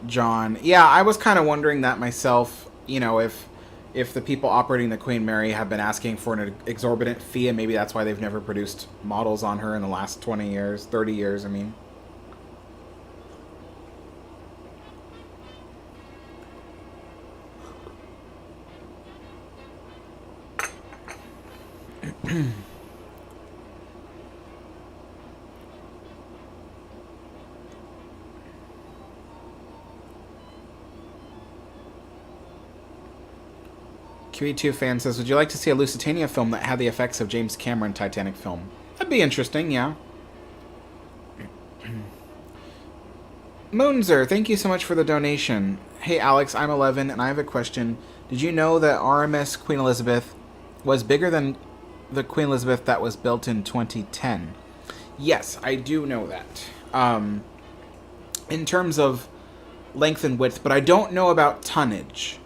John. Yeah, I was kind of wondering that myself, you know, if the people operating the Queen Mary have been asking for an exorbitant fee, and maybe that's why they've never produced models on her in the last 20 years, 30 years, I mean. QE2 fan says, "Would you like to see a Lusitania film that had the effects of James Cameron Titanic film?" That'd be interesting, yeah. Moonzer, thank you so much for the donation. Hey Alex, I'm 11 and I have a question. Did you know that RMS Queen Elizabeth was bigger than the Queen Elizabeth that was built in 2010? Yes, I do know that. In terms of length and width, but I don't know about tonnage.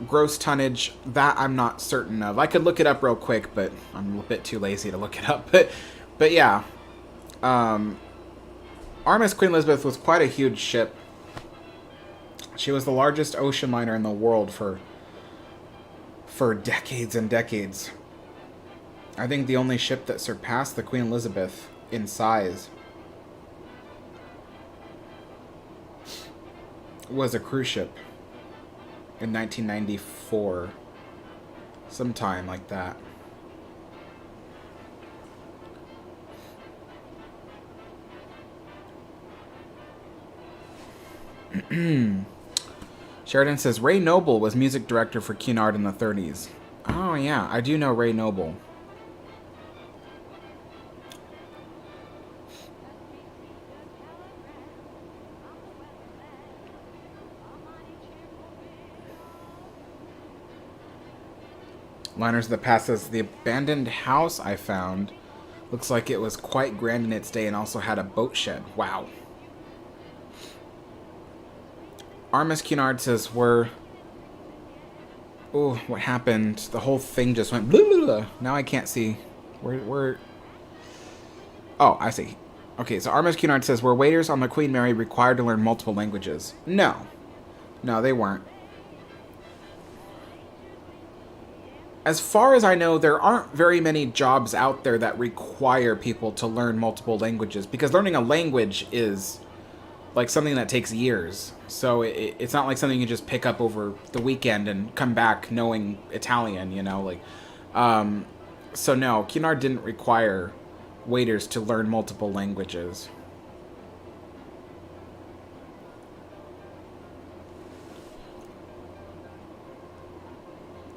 Gross tonnage, that I'm not certain of. I could look it up real quick, but I'm a bit too lazy to look it up. But yeah. RMS Queen Elizabeth was quite a huge ship. She was the largest ocean liner in the world for decades and decades. I think the only ship that surpassed the Queen Elizabeth in size was a cruise ship in 1994. Sometime like that. Sheridan says, Ray Noble was music director for Cunard in the 30s. Oh, yeah. I do know Ray Noble. Liners of the Past says, the abandoned house I found looks like it was quite grand in its day and also had a boat shed. Wow. RMS Cunard says, we're... Oh, what happened? The whole thing just went... Blah, blah, blah. Now I can't see. We're... Oh, I see. Okay, so RMS Cunard says, were waiters on the Queen Mary required to learn multiple languages? No. No, they weren't. As far as I know, there aren't very many jobs out there that require people to learn multiple languages, because learning a language is like something that takes years. So it's not like something you just pick up over the weekend and come back knowing Italian, you know, like, so no, Cunard didn't require waiters to learn multiple languages.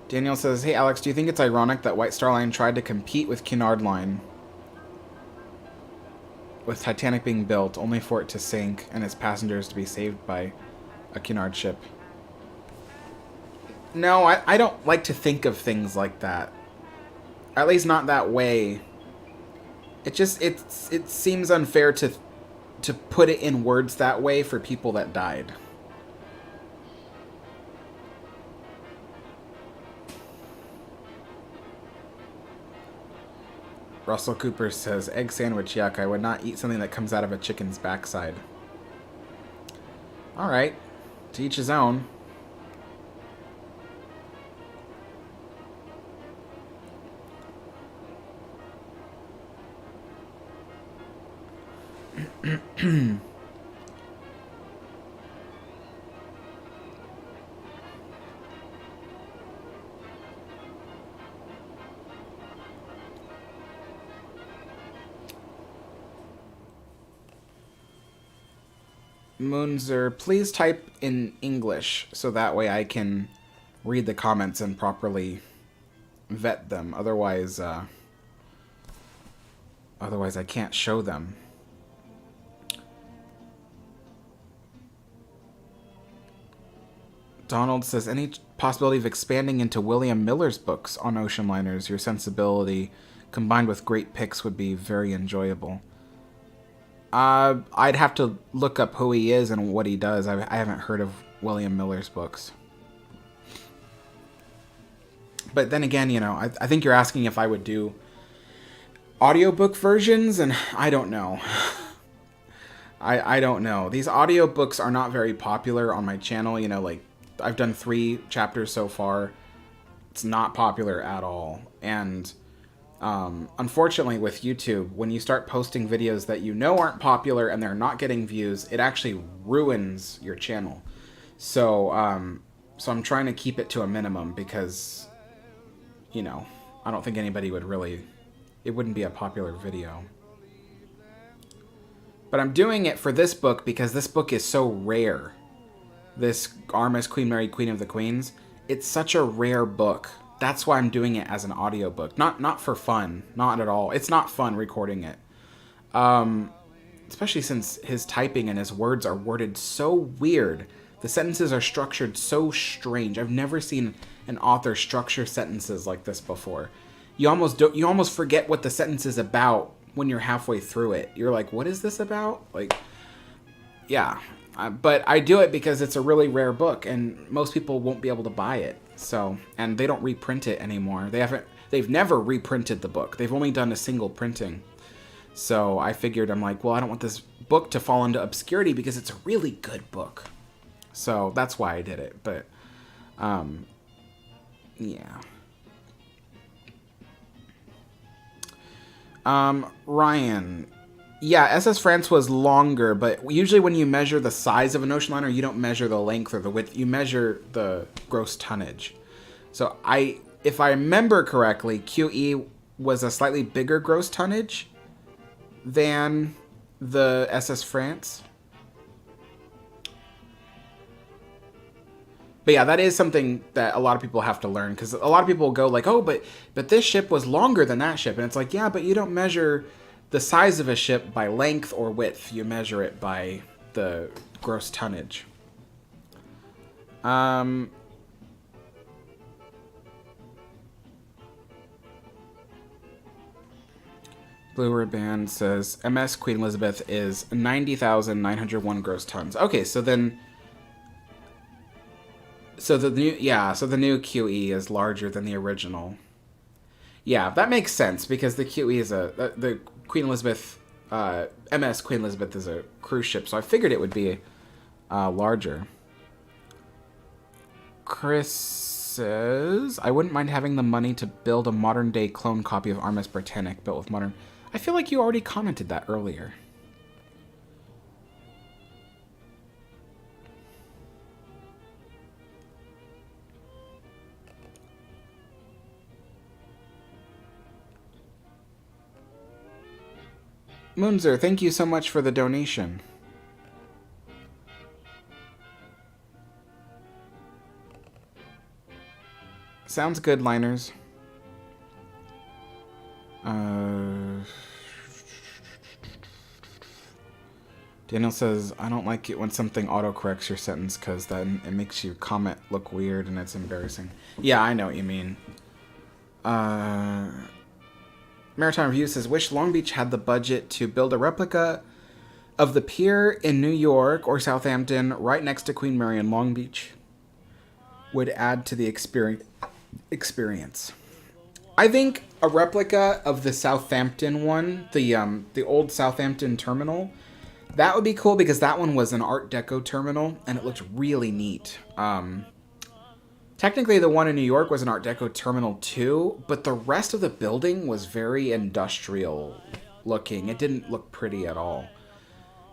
Daniel says, hey Alex, do you think it's ironic that White Star Line tried to compete with Cunard Line with Titanic being built only for it to sink and its passengers to be saved by a Cunard ship? No, I don't like to think of things like that. At least not that way. It just, it seems unfair to put it in words that way for people that died. Russell Cooper says, egg sandwich, yuck. I would not eat something that comes out of a chicken's backside. Alright. To each his own. Moonzer, please type in English so that way I can read the comments and properly vet them. Otherwise I can't show them. Donald says, any possibility of expanding into William Miller's books on ocean liners? Your sensibility combined with great picks would be very enjoyable. I'd have to look up who he is and what he does. I haven't heard of William Miller's books. But then again, you know, I think you're asking if I would do audiobook versions, and I don't know. I don't know. These audiobooks are not very popular on my channel. You know, like, I've done 3 chapters so far. It's not popular at all. And unfortunately with YouTube, when you start posting videos that you know aren't popular and they're not getting views, it actually ruins your channel. So so I'm trying to keep it to a minimum because, you know, I don't think anybody would really, it wouldn't be a popular video. But I'm doing it for this book because this book is so rare. This RMS Queen Mary, Queen of the Queens, it's such a rare book. That's why I'm doing it as an audiobook. Not for fun. Not at all. It's not fun recording it. Especially since his typing and his words are worded so weird. The sentences are structured so strange. I've never seen an author structure sentences like this before. You almost forget what the sentence is about when you're halfway through it. You're like, what is this about? Like, yeah. But I do it because it's a really rare book and most people won't be able to buy it. So, and they don't reprint it anymore. They've never reprinted the book. They've only done a single printing. So I figured, I'm like, well, I don't want this book to fall into obscurity because it's a really good book. So that's why I did it. But, yeah. Ryan. Yeah, SS France was longer, but usually when you measure the size of an ocean liner, you don't measure the length or the width. You measure the gross tonnage. So if I remember correctly, QE was a slightly bigger gross tonnage than the SS France. But yeah, that is something that a lot of people have to learn, because a lot of people go like, oh, but this ship was longer than that ship. And it's like, yeah, but you don't measure the size of a ship by length or width. You measure it by the gross tonnage. Blue Ribbon says MS Queen Elizabeth is 90,901 gross tons. Okay, so then, so the new QE is larger than the original. Yeah, that makes sense, because the QE is the Queen Elizabeth, MS Queen Elizabeth is a cruise ship, so I figured it would be larger. Chris says, I wouldn't mind having the money to build a modern-day clone copy of RMS Britannic built with modern... I feel like you already commented that earlier. Moonzer, thank you so much for the donation. Sounds good, Liners. Daniel says, I don't like it when something autocorrects your sentence, because then it makes your comment look weird and it's embarrassing. Yeah, I know what you mean. Maritime Review says, wish Long Beach had the budget to build a replica of the pier in New York or Southampton right next to Queen Mary in Long Beach. Would add to the experience. I think a replica of the Southampton one, the old Southampton terminal, that would be cool, because that one was an Art Deco terminal and it looked really neat. Technically, the one in New York was an Art Deco terminal too, but the rest of the building was very industrial looking. It didn't look pretty at all.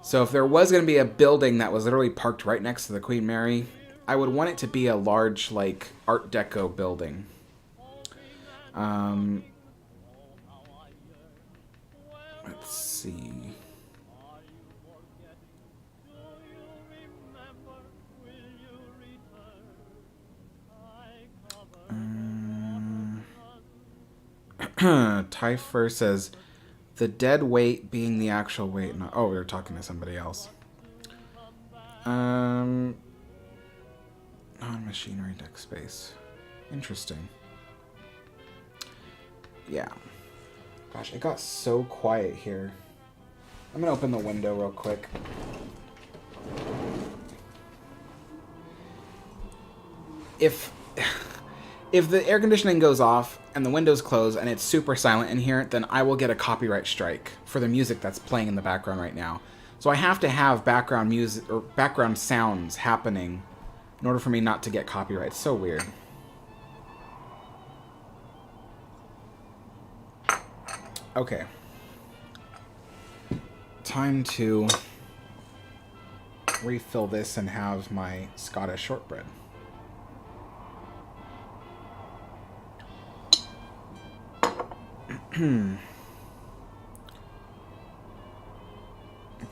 So if there was going to be a building that was literally parked right next to the Queen Mary, I would want it to be a large, like, Art Deco building. Let's see. Typher says, the dead weight being the actual weight. No, oh, we were talking to somebody else. Non-machinery deck space. Interesting. Yeah. Gosh, it got so quiet here. I'm gonna open the window real quick. If the air conditioning goes off and the windows close and it's super silent in here, then I will get a copyright strike for the music that's playing in the background right now. So I have to have background music or background sounds happening in order for me not to get copyright. It's so weird. Okay. Time to refill this and have my Scottish shortbread.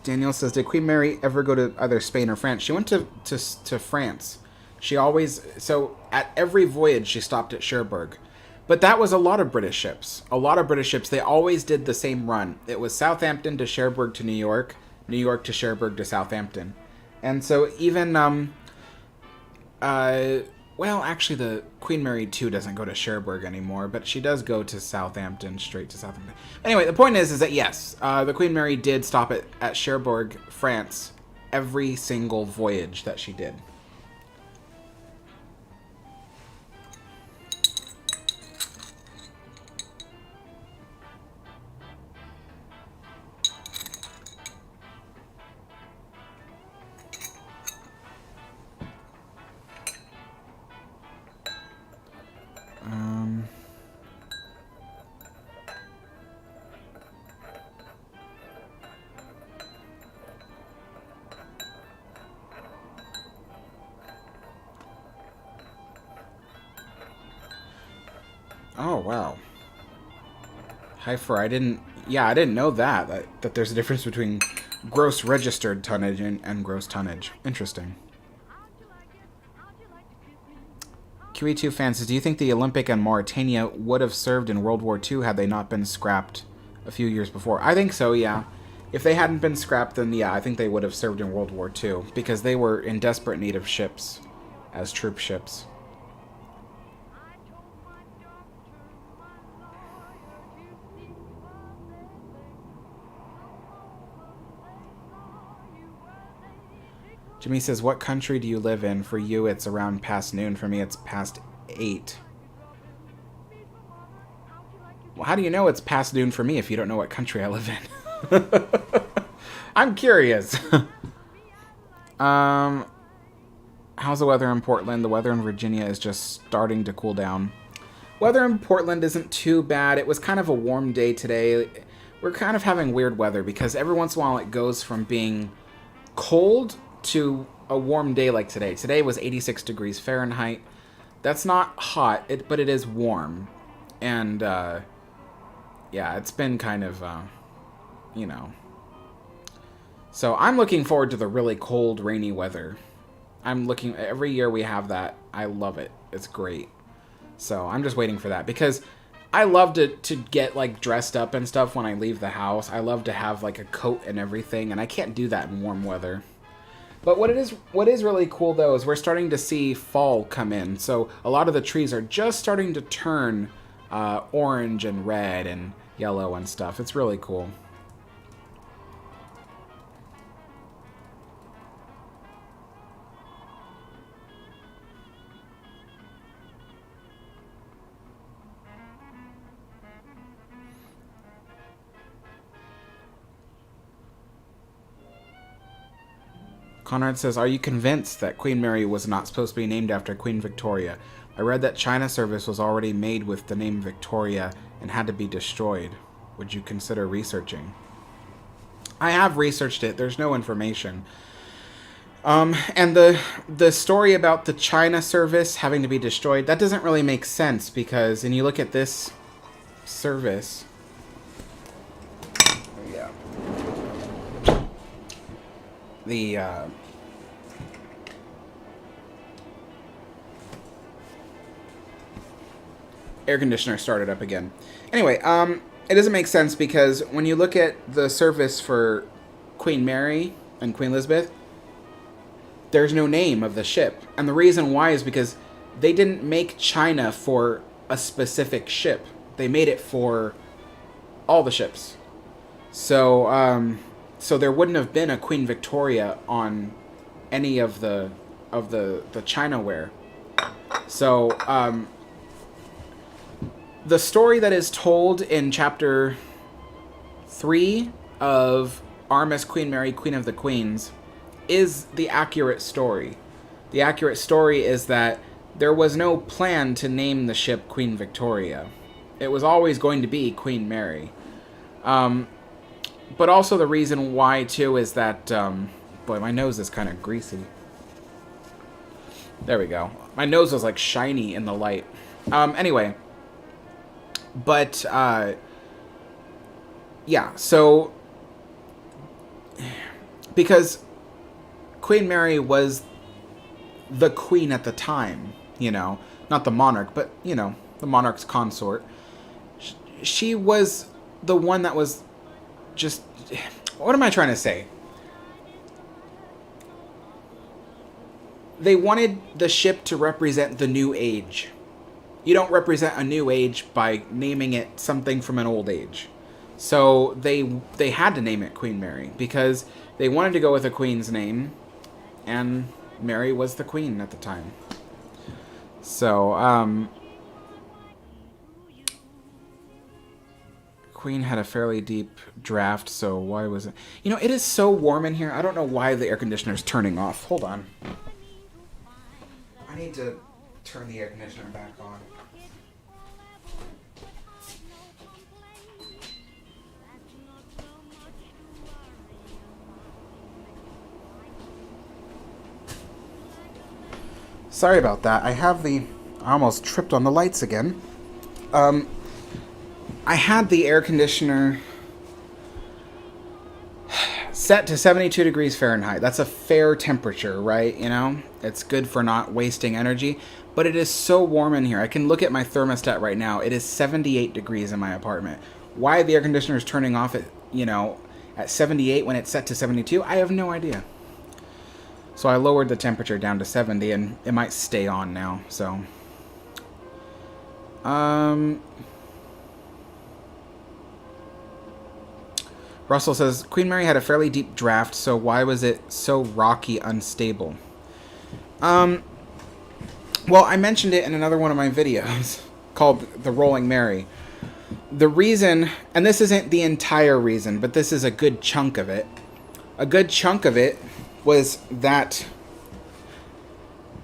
Daniel says, did Queen Mary ever go to either Spain or France? She went to France. She always... So, at every voyage, she stopped at Cherbourg. But that was a lot of British ships. A lot of British ships, they always did the same run. It was Southampton to Cherbourg to New York to Cherbourg to Southampton. And so even... well, actually, the Queen Mary 2 doesn't go to Cherbourg anymore, but she does go to Southampton, straight to Southampton. Anyway, the point is that yes, the Queen Mary did stop at Cherbourg, France, every single voyage that she did. Oh, wow. Heifer, I didn't know that there's a difference between gross registered tonnage and gross tonnage. Interesting. QE2 fan says, do you think the Olympic and Mauretania would have served in World War II had they not been scrapped a few years before? I think so, yeah. If they hadn't been scrapped, then yeah, I think they would have served in World War II, because they were in desperate need of ships as troop ships. Jimmy says, what country do you live in? For you, it's around past noon. For me, it's past 8. Well, how do you know it's past noon for me if you don't know what country I live in? I'm curious. How's the weather in Portland? The weather in Virginia is just starting to cool down. Weather in Portland isn't too bad. It was kind of a warm day today. We're kind of having weird weather because every once in a while it goes from being cold to a warm day like today. Today was 86 degrees Fahrenheit. That's not hot, but it is warm. And, yeah, it's been kind of, you know. So I'm looking forward to the really cold, rainy weather. Every year we have that. I love it. It's great. So I'm just waiting for that because I love to get, like, dressed up and stuff when I leave the house. I love to have, like, a coat and everything, and I can't do that in warm weather. But what is really cool, though, is we're starting to see fall come in. So a lot of the trees are just starting to turn orange and red and yellow and stuff. It's really cool. Cunard says, are you convinced that Queen Mary was not supposed to be named after Queen Victoria? I read that China service was already made with the name Victoria and had to be destroyed. Would you consider researching? I have researched it. There's no information. And the story about the China service having to be destroyed, that doesn't really make sense because, and you look at this service. Yeah. The, air conditioner started up again. Anyway, it doesn't make sense because when you look at the service for Queen Mary and Queen Elizabeth, there's no name of the ship. And the reason why is because they didn't make China for a specific ship. They made it for all the ships. So, so there wouldn't have been a Queen Victoria on any of the Chinaware. So, the story that is told in Chapter 3 of RMS Queen Mary, Queen of the Queens, is the accurate story. The accurate story is that there was no plan to name the ship Queen Victoria. It was always going to be Queen Mary. But also the reason why, too, is that... boy, my nose is kind of greasy. There we go. My nose was, like, shiny in the light. Anyway... But, yeah, so, because Queen Mary was the queen at the time, you know, not the monarch, but, you know, the monarch's consort. She was the one that was just, what am I trying to say? They wanted the ship to represent the new age. You don't represent a new age by naming it something from an old age. So they had to name it Queen Mary because they wanted to go with a queen's name, and Mary was the queen at the time. So, Queen had a fairly deep draft, so why was it... You know, it is so warm in here. I don't know why the air conditioner's turning off. Hold on. I need to turn the air conditioner back on. Sorry about that. I almost tripped on the lights again. I had the air conditioner Set to 72 degrees Fahrenheit. That's a fair temperature, right? You know, it's good for not wasting energy. But it is so warm in here. I can look at my thermostat right now. It is 78 degrees in my apartment. Why the air conditioner is turning off at, you know, at 78 when it's set to 72, I have no idea. So I lowered the temperature down to 70, and it might stay on now. So, Russell says, Queen Mary had a fairly deep draft, so why was it so rocky, unstable? Well, I mentioned it in another one of my videos called The Rolling Mary. The reason, and this isn't the entire reason, but this is a good chunk of it. A good chunk of it was that,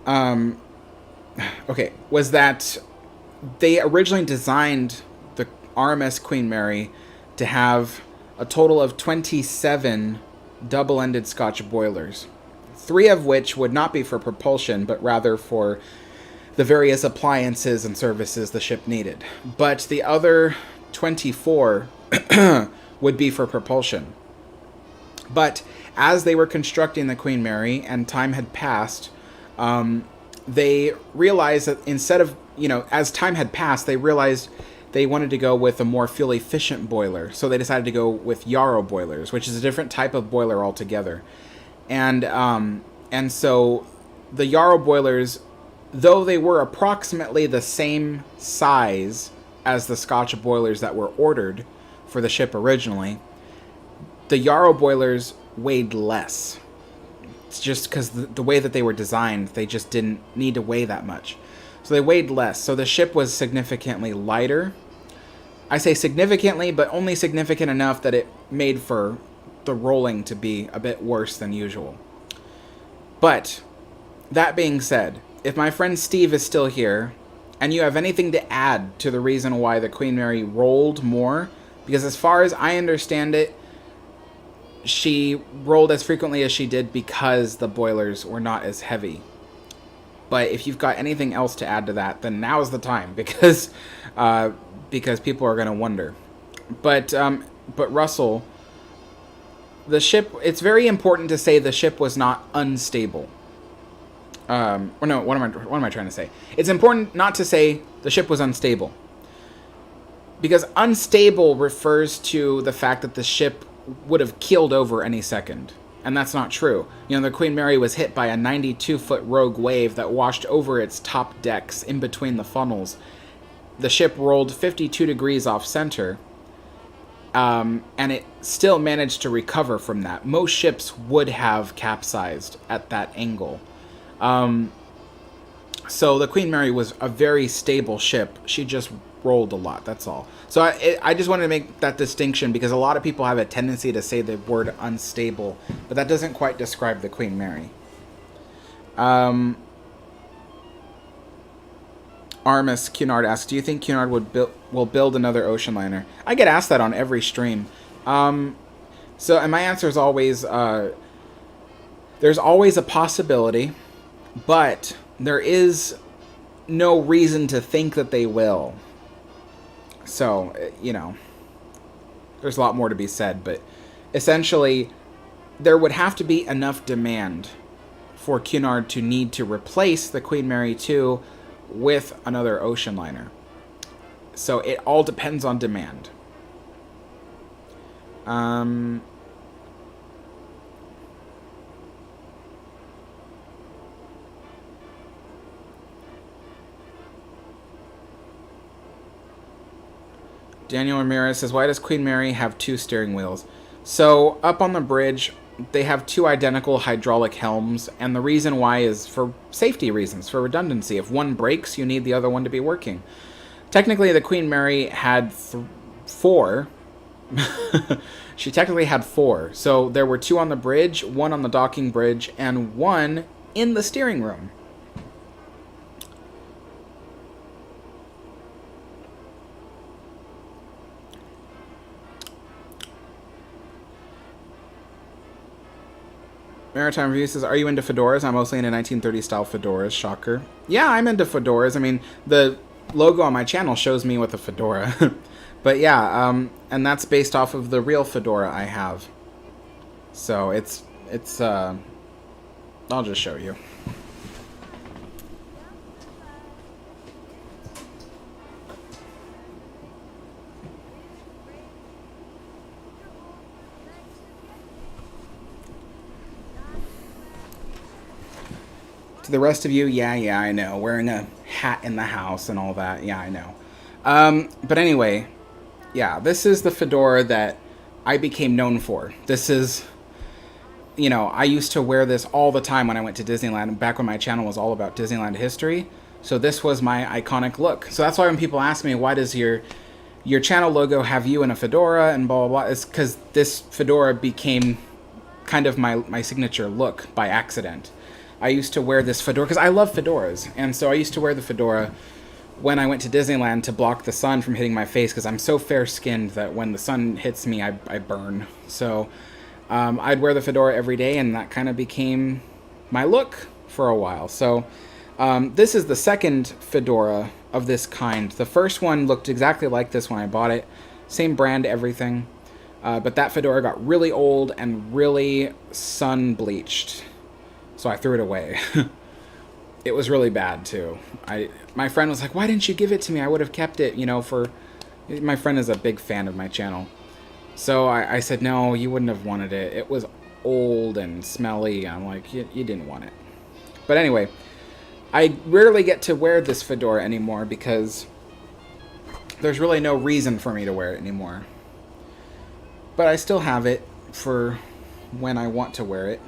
was that they originally designed the RMS Queen Mary to have a total of 27 double-ended Scotch boilers, 3 of which would not be for propulsion, but rather for the various appliances and services the ship needed. But the other 24 would be for propulsion. But as they were constructing the Queen Mary and time had passed, they realized that instead of, you know, as time had passed, they realized they wanted to go with a more fuel-efficient boiler. So they decided to go with Yarrow boilers, which is a different type of boiler altogether. And so the Yarrow boilers, though they were approximately the same size as the Scotch boilers that were ordered for the ship originally, the Yarrow boilers weighed less. It's just because the way that they were designed, they just didn't need to weigh that much. So they weighed less. So the ship was significantly lighter. I say significantly, but only significant enough that it made for the rolling to be a bit worse than usual. But that being said, if my friend Steve is still here, and you have anything to add to the reason why the Queen Mary rolled more, because as far as I understand it, she rolled as frequently as she did because the boilers were not as heavy. But if you've got anything else to add to that, then now is the time, because people are going to wonder. But Russell, the ship, it's very important to say the ship was not unstable. Or no, what am I trying to say? It's important not to say the ship was unstable, because unstable refers to the fact that the ship would have keeled over any second, and that's not true. You know, the Queen Mary was hit by a 92-foot rogue wave that washed over its top decks in between the funnels. The ship rolled 52 degrees off center, and it still managed to recover from that. Most ships would have capsized at that angle. So the Queen Mary was a very stable ship. She just rolled a lot, that's all. So I just wanted to make that distinction, because a lot of people have a tendency to say the word unstable, but that doesn't quite describe the Queen Mary. RMS Cunard asks, do you think Cunard will build another ocean liner? I get asked that on every stream. And my answer is always, there's always a possibility, but there is no reason to think that they will. So, you know, there's a lot more to be said, but essentially, there would have to be enough demand for Cunard to need to replace the Queen Mary 2 with another ocean liner. So it all depends on demand. Daniel Ramirez says, why does Queen Mary have 2 steering wheels? So up on the bridge, they have 2 identical hydraulic helms, and the reason why is for safety reasons, for redundancy. If one breaks, you need the other one to be working. Technically, the Queen Mary had 4. She technically had 4. So there were 2 on the bridge, 1 on the docking bridge, and 1 in the steering room. Maritime Review says, are you into fedoras? I'm mostly into 1930s style fedoras. Shocker. Yeah, I'm into fedoras. I mean, the logo on my channel shows me with a fedora. But yeah, and that's based off of the real fedora I have. So I'll just show you. To the rest of you, yeah, I know. Wearing a hat in the house and all that. Yeah, I know. But anyway, yeah, this is the fedora that I became known for. This is, you know, I used to wear this all the time when I went to Disneyland, back when my channel was all about Disneyland history. So this was my iconic look. So that's why when people ask me, why does your channel logo have you in a fedora and blah, blah, blah, it's because this fedora became kind of my signature look by accident. I used to wear this fedora because I love fedoras, and so I used to wear the fedora when I went to Disneyland to block the sun from hitting my face because I'm so fair-skinned that when the sun hits me, I burn. So I'd wear the fedora every day, and that kind of became my look for a while. So this is the second fedora of this kind. The first one looked exactly like this when I bought it. Same brand, everything. But that fedora got really old and really sun-bleached. So I threw it away. It was really bad, too. My friend was like, why didn't you give it to me? I would have kept it, you know, for... My friend is a big fan of my channel. So I said, no, you wouldn't have wanted it. It was old and smelly. I'm like, you didn't want it. But anyway, I rarely get to wear this fedora anymore because there's really no reason for me to wear it anymore. But I still have it for when I want to wear it.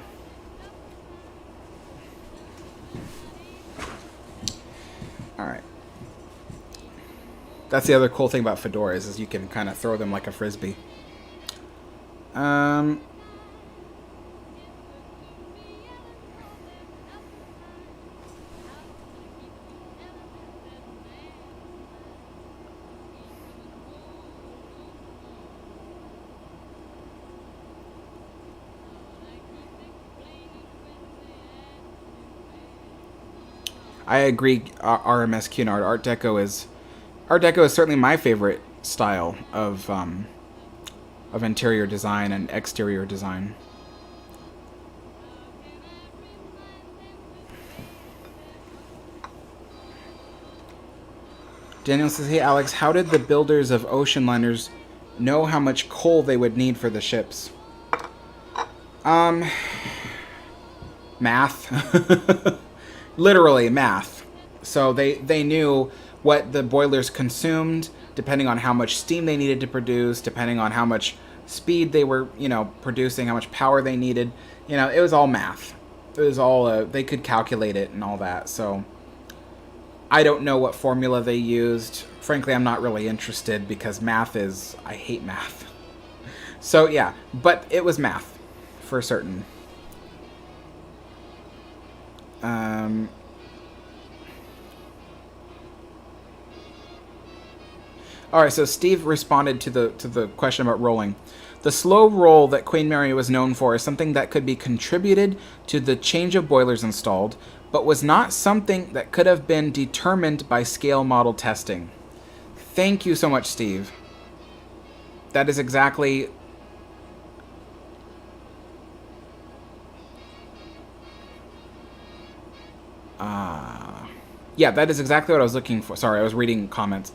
Alright. That's the other cool thing about fedoras, is you can kind of throw them like a frisbee. I agree. RMS Cunard Art Deco is certainly my favorite style of interior design and exterior design. Daniel says, "Hey Alex, how did the builders of ocean liners know how much coal they would need for the ships?" Math. Literally math. So they knew what the boilers consumed, depending on how much steam they needed to produce, depending on how much speed they were, you know, producing, how much power they needed. You know, it was all math. It was all, they could calculate it and all that. So I don't know what formula they used. Frankly, I'm not really interested because I hate math. So yeah, but it was math for certain. All right, so Steve responded to the question about rolling. The slow roll that Queen Mary was known for is something that could be contributed to the change of boilers installed, but was not something that could have been determined by scale model testing. Thank you so much, Steve. That is exactly... yeah, that is exactly what I was looking for. Sorry, I was reading comments.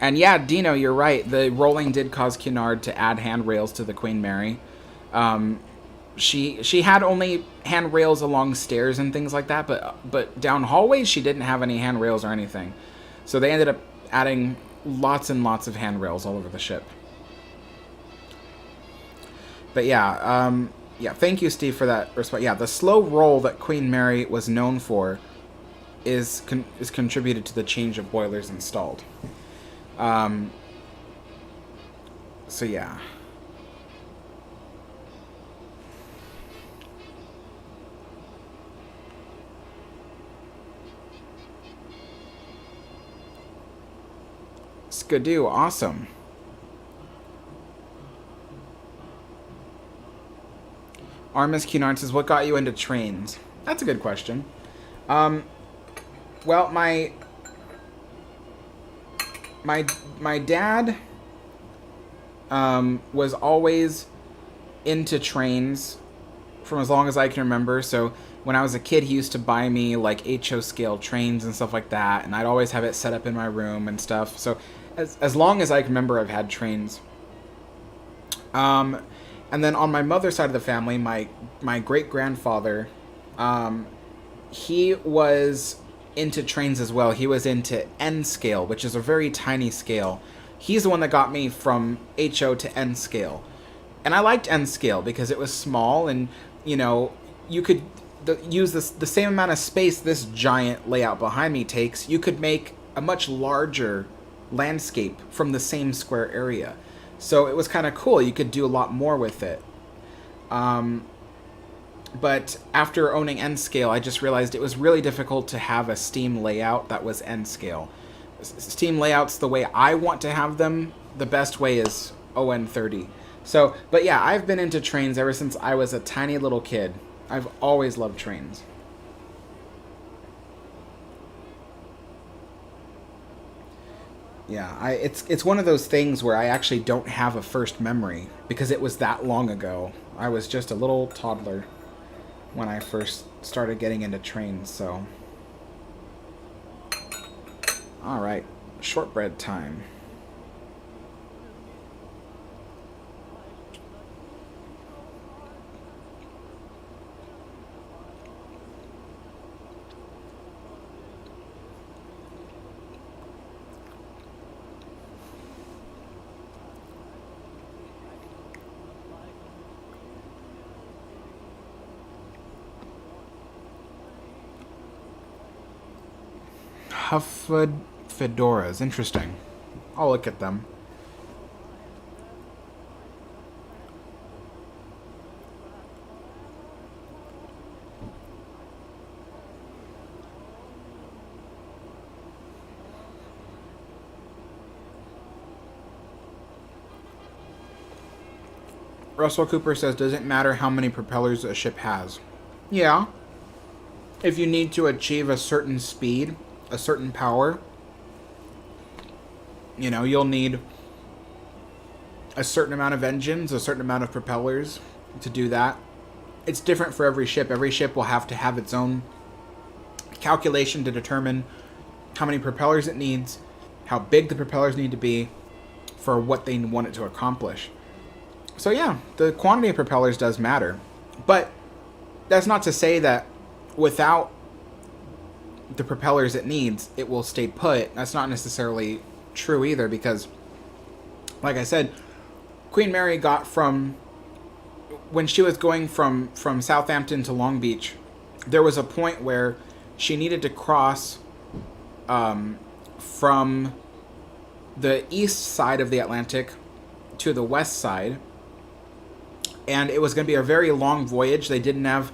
And yeah, Dino, you're right. The rolling did cause Cunard to add handrails to the Queen Mary. She had only handrails along stairs and things like that, but down hallways she didn't have any handrails or anything. So they ended up adding lots and lots of handrails all over the ship. But yeah, yeah, thank you, Steve, for that response. Yeah, the slow roll that Queen Mary was known for is contributed to the change of boilers installed. So yeah. Skidoo, awesome. RMS Cunard says, what got you into trains? That's a good question. Well, my dad was always into trains from as long as I can remember. So when I was a kid, he used to buy me like HO scale trains and stuff like that, and I'd always have it set up in my room and stuff. So as long as I can remember, I've had trains. And then on my mother's side of the family, my great grandfather, he was into trains as well. He was into N scale, which is a very tiny scale. He's the one that got me from HO to N scale. And I liked N scale because it was small, and, you know, you could use the same amount of space this giant layout behind me takes. You could make a much larger landscape from the same square area. So it was kind of cool. You could do a lot more with it. But after owning N scale, I just realized it was really difficult to have a Steam layout that was N scale. Steam layouts, the way I want to have them, the best way is ON30. So, but yeah, I've been into trains ever since I was a tiny little kid. I've always loved trains. Yeah, it's one of those things where I actually don't have a first memory because it was that long ago. I was just a little toddler when I first started getting into trains, so. Alright, shortbread time. Huffed fedoras. Interesting. I'll look at them. Russell Cooper says, does it matter how many propellers a ship has? Yeah. If you need to achieve a certain speed, a certain power, you know, you'll need a certain amount of engines, a certain amount of propellers to do that. It's different for every ship. Every ship will have to have its own calculation to determine how many propellers it needs, how big the propellers need to be for what they want it to accomplish. So yeah, the quantity of propellers does matter. But that's not to say that without the propellers it needs, it will stay put. That's not necessarily true either, because, like I said, Queen Mary got from, when she was going from Southampton to Long Beach, there was a point where she needed to cross from the east side of the Atlantic to the west side, and it was going to be a very long voyage. They didn't have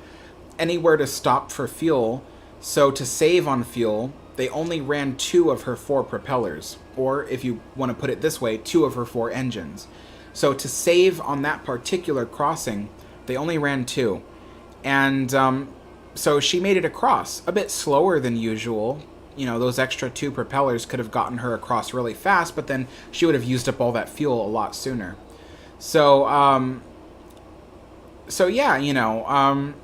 anywhere to stop for fuel. So to save on fuel, they only ran 2 of her 4 propellers, or if you want to put it this way, 2 of her 4 engines. So to save on that particular crossing, they only ran 2. And so she made it across a bit slower than usual. You know, those extra 2 propellers could have gotten her across really fast, but then she would have used up all that fuel a lot sooner. So, so yeah, you know,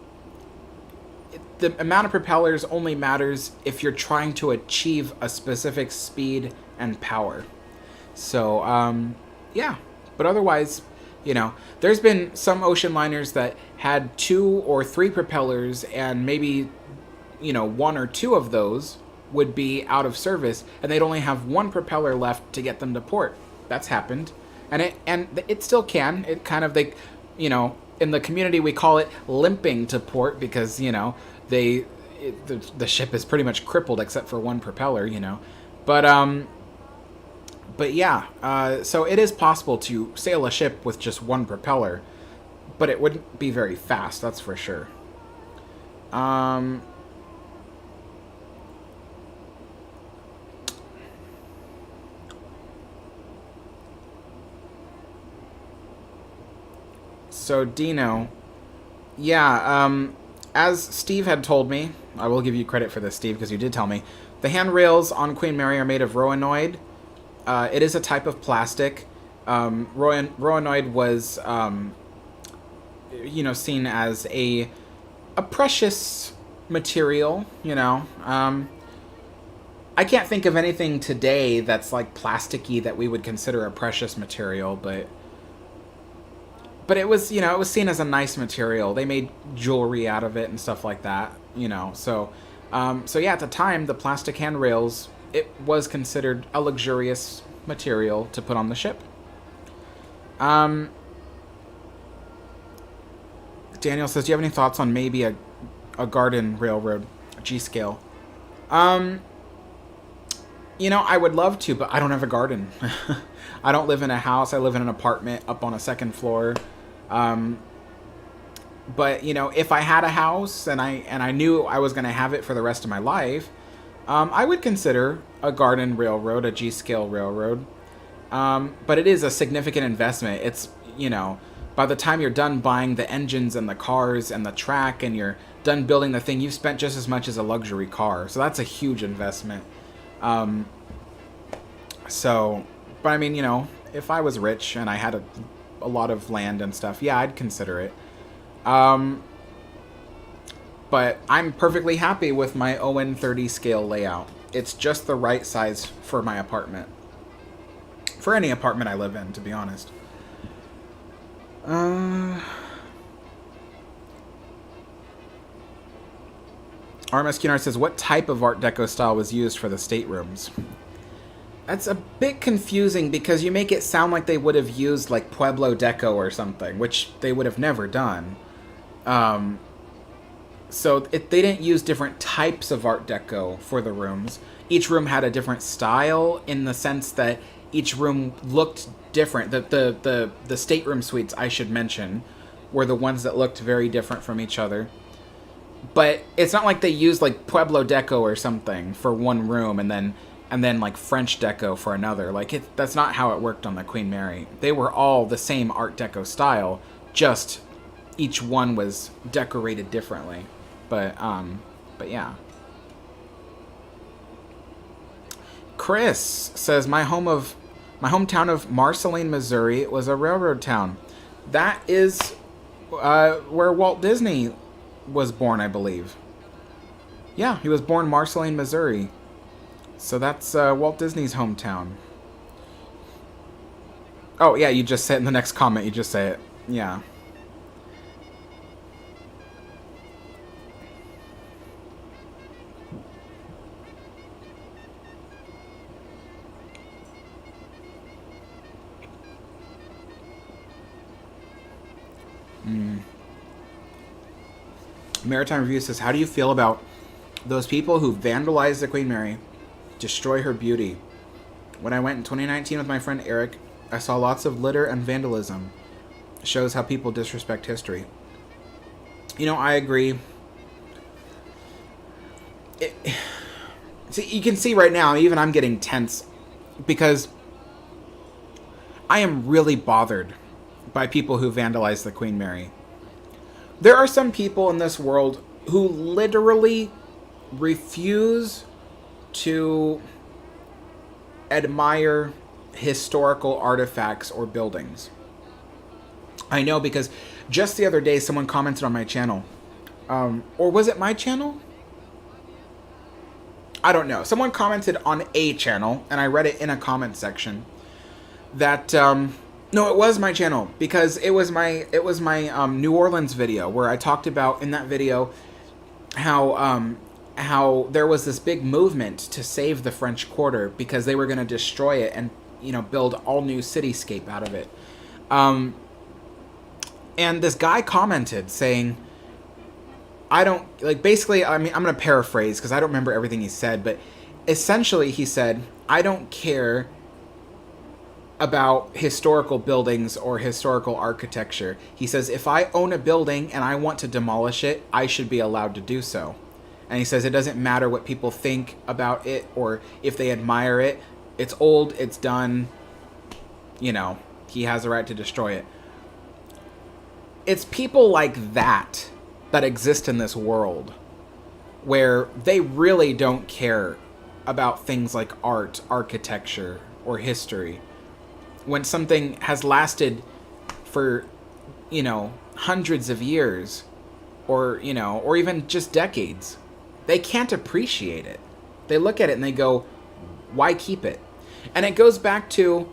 the amount of propellers only matters if you're trying to achieve a specific speed and power. So, yeah. But otherwise, you know, there's been some ocean liners that had 2 or 3 propellers, and maybe, you know, 1 or 2 of those would be out of service, and they'd only have 1 propeller left to get them to port. That's happened. And it still can. It kind of, they, you know, in the community we call it limping to port, because, you know, the ship is pretty much crippled except for 1 propeller, you know. But yeah, so it is possible to sail a ship with just 1 propeller, but it wouldn't be very fast, that's for sure. So Dino, yeah, as Steve had told me, I will give you credit for this, Steve, because you did tell me, the handrails on Queen Mary are made of Roanoid. It is a type of plastic. Roanoid was you know, seen as a precious material, you know. I can't think of anything today that's like plasticky that we would consider a precious material, but it was, you know, it was seen as a nice material. They made jewelry out of it and stuff like that, you know. So yeah, at the time, the plastic handrails, it was considered a luxurious material to put on the ship. Daniel says, do you have any thoughts on maybe a garden railroad, G-scale? You know, I would love to, but I don't have a garden. I don't live in a house. I live in an apartment up on a second floor. But, you know, if I had a house and I knew I was going to have it for the rest of my life, I would consider a garden railroad, a G-scale railroad. But it is a significant investment. It's, you know, by the time you're done buying the engines and the cars and the track and you're done building the thing, you've spent just as much as a luxury car. So that's a huge investment. But I mean, you know, if I was rich and I had a lot of land and stuff, yeah, I'd consider it. But I'm perfectly happy with my ON30 scale layout. It's just the right size for my apartment. For any apartment I live in, to be honest. RMS Cunard says, what type of Art Deco style was used for the staterooms? That's a bit confusing because you make it sound like they would have used like Pueblo Deco or something, which they would have never done. So they didn't use different types of Art Deco for the rooms. Each room had a different style in the sense that each room looked different. The stateroom suites, I should mention, were the ones that looked very different from each other. But it's not like they used like Pueblo Deco or something for one room and then like French Deco for another. Like that's not how it worked on the Queen Mary. They were all the same Art Deco style, just each one was decorated differently. But yeah. Chris says, my hometown of Marceline, Missouri was a railroad town. That is where Walt Disney was born, I believe. Yeah, he was born Marceline, Missouri. So that's Walt Disney's hometown. Oh, yeah, you just say it in the next comment. You just say it. Yeah. Maritime Review says, how do you feel about those people who vandalize the Queen Mary, destroy her beauty? When I went in 2019 with my friend Eric, I saw lots of litter and vandalism. It shows how people disrespect history. You know, I agree. See, you can see right now, even I'm getting tense because I am really bothered by people who vandalize the Queen Mary. There are some people in this world who literally refuse to admire historical artifacts or buildings. I know because just the other day someone commented on my channel. Or was it my channel? I don't know. Someone commented on a channel, and I read it in a comment section, that no, it was my channel, because it was my New Orleans video where I talked about in that video how there was this big movement to save the French Quarter because they were going to destroy it and, you know, build all new cityscape out of it. And this guy commented saying, I don't, like, basically, I mean, I'm going to paraphrase because I don't remember everything he said, but essentially he said, I don't care about historical buildings or historical architecture. He says, if I own a building and I want to demolish it, I should be allowed to do so. And he says it doesn't matter what people think about it or if they admire it. It's old, it's done, you know, he has the right to destroy it. It's people like that that exist in this world where they really don't care about things like art, architecture, or history. When something has lasted for, hundreds of years, or even just decades, they can't appreciate it. They look at it and they go, why keep it? And it goes back to,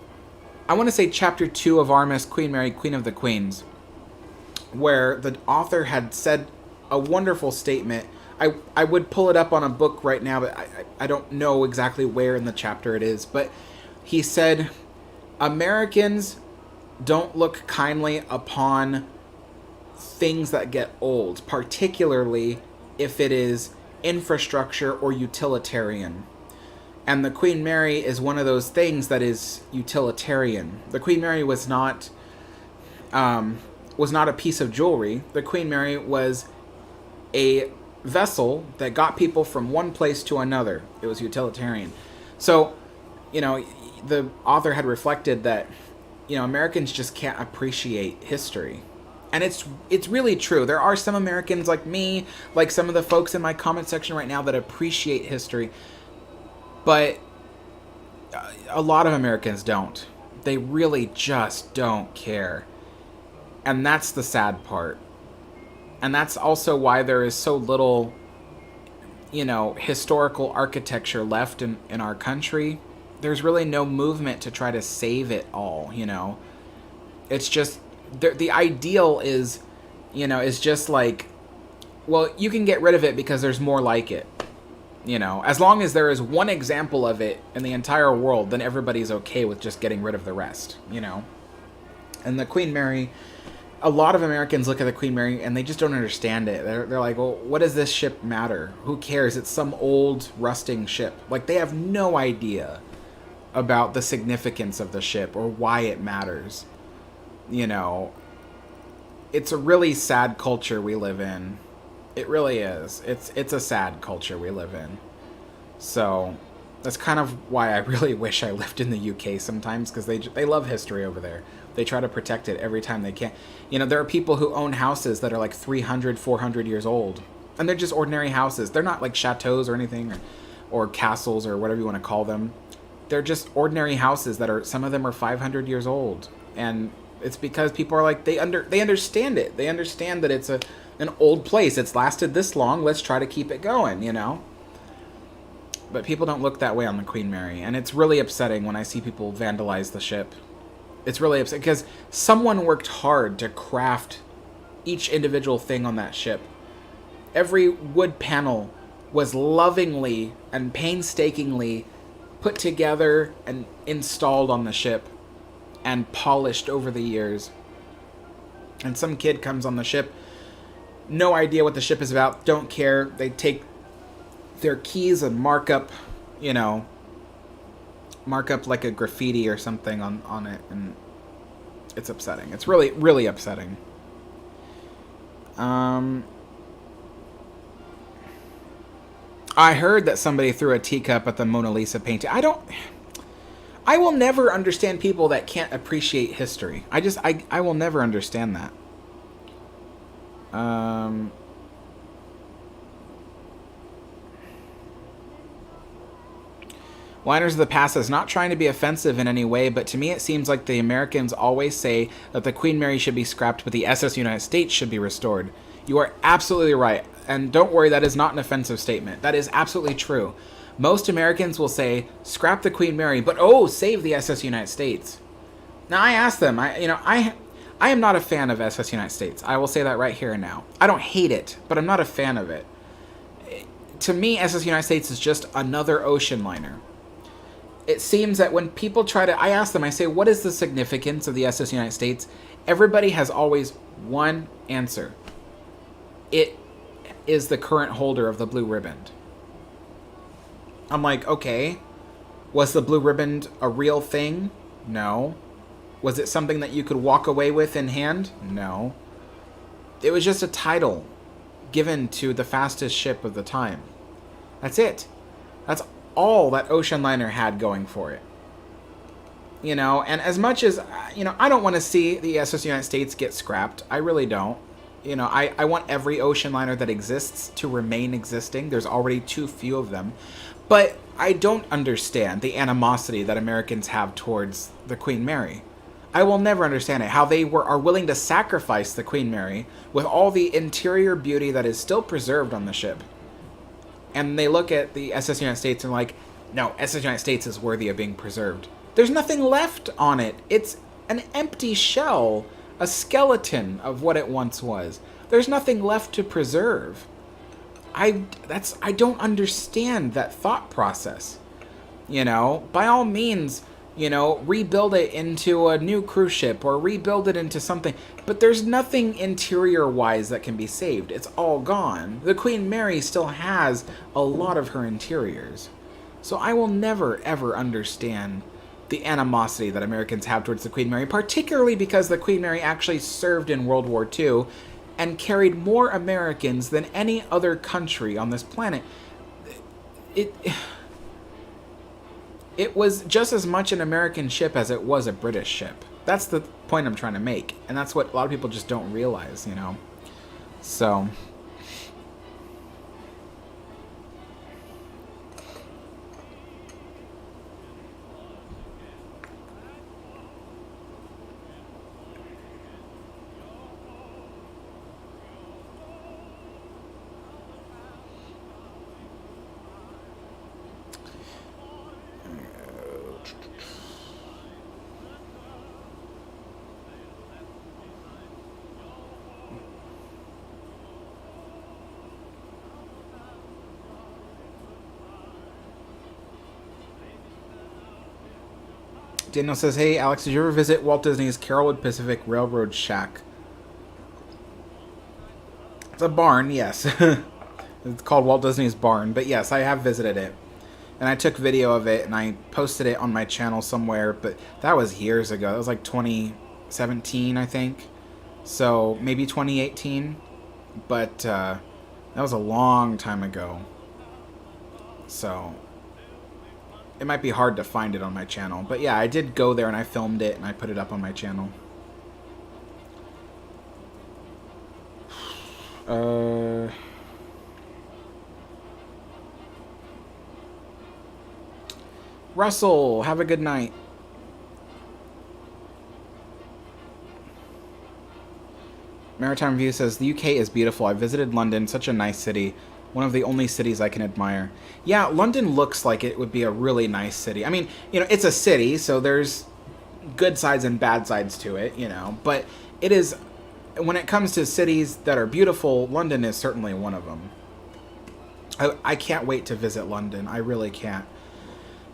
I want to say chapter 2 of RMS Queen Mary, Queen of the Queens, where the author had said a wonderful statement. I would pull it up on a book right now, but I don't know exactly where in the chapter it is. But he said, Americans don't look kindly upon things that get old, particularly if it is infrastructure or utilitarian. And the Queen Mary is one of those things that is utilitarian. The Queen Mary was not a piece of jewelry. The Queen Mary was a vessel that got people from one place to another. It was utilitarian. So, the author had reflected that, Americans just can't appreciate history. And it's really true. There are some Americans like me, like some of the folks in my comment section right now, that appreciate history. But a lot of Americans don't. They really just don't care. And that's the sad part. And that's also why there is so little, historical architecture left in our country. There's really no movement to try to save it all, It's just, the ideal is, is just like, well, you can get rid of it because there's more like it. As long as there is one example of it in the entire world, then everybody's okay with just getting rid of the rest, And the Queen Mary, a lot of Americans look at the Queen Mary and they just don't understand it. They're like, well, what does this ship matter? Who cares? It's some old rusting ship. Like, they have no idea about the significance of the ship or why it matters. It's a really sad culture we live in. It really is. It's a sad culture we live in. So that's kind of why I really wish I lived in the UK sometimes, because they love history over there. They try to protect it every time they can. There are people who own houses that are like 300, 400 years old. And they're just ordinary houses. They're not like chateaus or anything, or castles or whatever you want to call them. They're just ordinary houses that are, some of them are 500 years old. And it's because people are like, they understand it. They understand that it's an old place. It's lasted this long. Let's try to keep it going, But people don't look that way on the Queen Mary. And it's really upsetting when I see people vandalize the ship. It's really upsetting because someone worked hard to craft each individual thing on that ship. Every wood panel was lovingly and painstakingly put together and installed on the ship and polished over the years. And some kid comes on the ship, no idea what the ship is about, don't care. They take their keys and mark up like a graffiti or something on it, and it's upsetting. It's really, really upsetting. I heard that somebody threw a teacup at the Mona Lisa painting. I will never understand people that can't appreciate history. I will never understand that. Liners of the Past is not trying to be offensive in any way, but to me it seems like the Americans always say that the Queen Mary should be scrapped, but the SS United States should be restored. You are absolutely right. And don't worry, that is not an offensive statement. That is absolutely true. Most Americans will say, scrap the Queen Mary, but save the SS United States. Now, I asked them, I am not a fan of SS United States. I will say that right here and now. I don't hate it, but I'm not a fan of it. To me, SS United States is just another ocean liner. It seems that when people I ask them, I say, what is the significance of the SS United States? Everybody has always one answer. It is the current holder of the blue ribbon. I'm like, okay, was the blue ribbon a real thing? No. Was it something that you could walk away with in hand? No. It was just a title given to the fastest ship of the time. That's it. That's all that ocean liner had going for it. And as much as, I don't want to see the SS United States get scrapped. I really don't. I want every ocean liner that exists to remain existing. There's already too few of them. But I don't understand the animosity that Americans have towards the Queen Mary. I will never understand it. How they are willing to sacrifice the Queen Mary with all the interior beauty that is still preserved on the ship. And they look at the SS United States and like, no, SS United States is worthy of being preserved. There's nothing left on it. It's an empty shell, a skeleton of what it once was. There's nothing left to preserve. I don't understand that thought process. You know, by all means, you know, rebuild it into a new cruise ship or rebuild it into something. But there's nothing interior-wise that can be saved. It's all gone. The Queen Mary still has a lot of her interiors. So I will never, ever understand the animosity that Americans have towards the Queen Mary, particularly because the Queen Mary actually served in World War II and carried more Americans than any other country on this planet. It was just as much an American ship as it was a British ship. That's the point I'm trying to make. And that's what a lot of people just don't realize, you know. So... Daniel says, hey, Alex, did you ever visit Walt Disney's Carolwood Pacific Railroad Shack? It's a barn, yes. It's called Walt Disney's Barn. But yes, I have visited it. And I took video of it, and I posted it on my channel somewhere. But that was years ago. That was like 2017, I think. So maybe 2018. But that was a long time ago. So... it might be hard to find it on my channel. But yeah, I did go there and I filmed it and I put it up on my channel. Russell, have a good night. Maritime View says, the UK is beautiful. I visited London, such a nice city. One of the only cities I can admire. Yeah, London looks like it would be a really nice city. I mean, you know, it's a city, so there's good sides and bad sides to it, you know. But it is, when it comes to cities that are beautiful, London is certainly one of them. I can't wait to visit London. I really can't.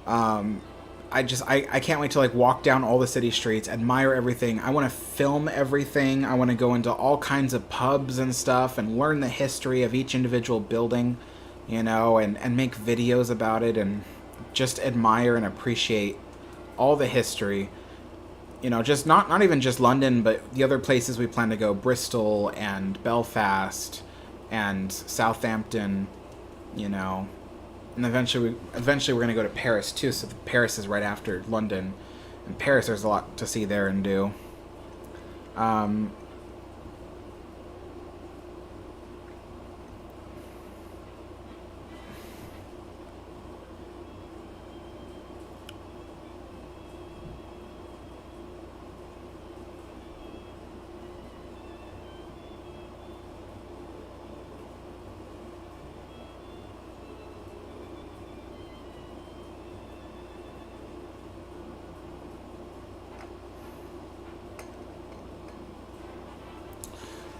I can't wait to like walk down all the city streets, admire everything. I want to film everything. I want to go into all kinds of pubs and stuff and learn the history of each individual building, you know, and make videos about it and just admire and appreciate all the history. You know, just not even just London, but the other places we plan to go, Bristol and Belfast and Southampton, you know. And eventually we're going to go to Paris, too, so Paris is right after London. And Paris, there's a lot to see there and do.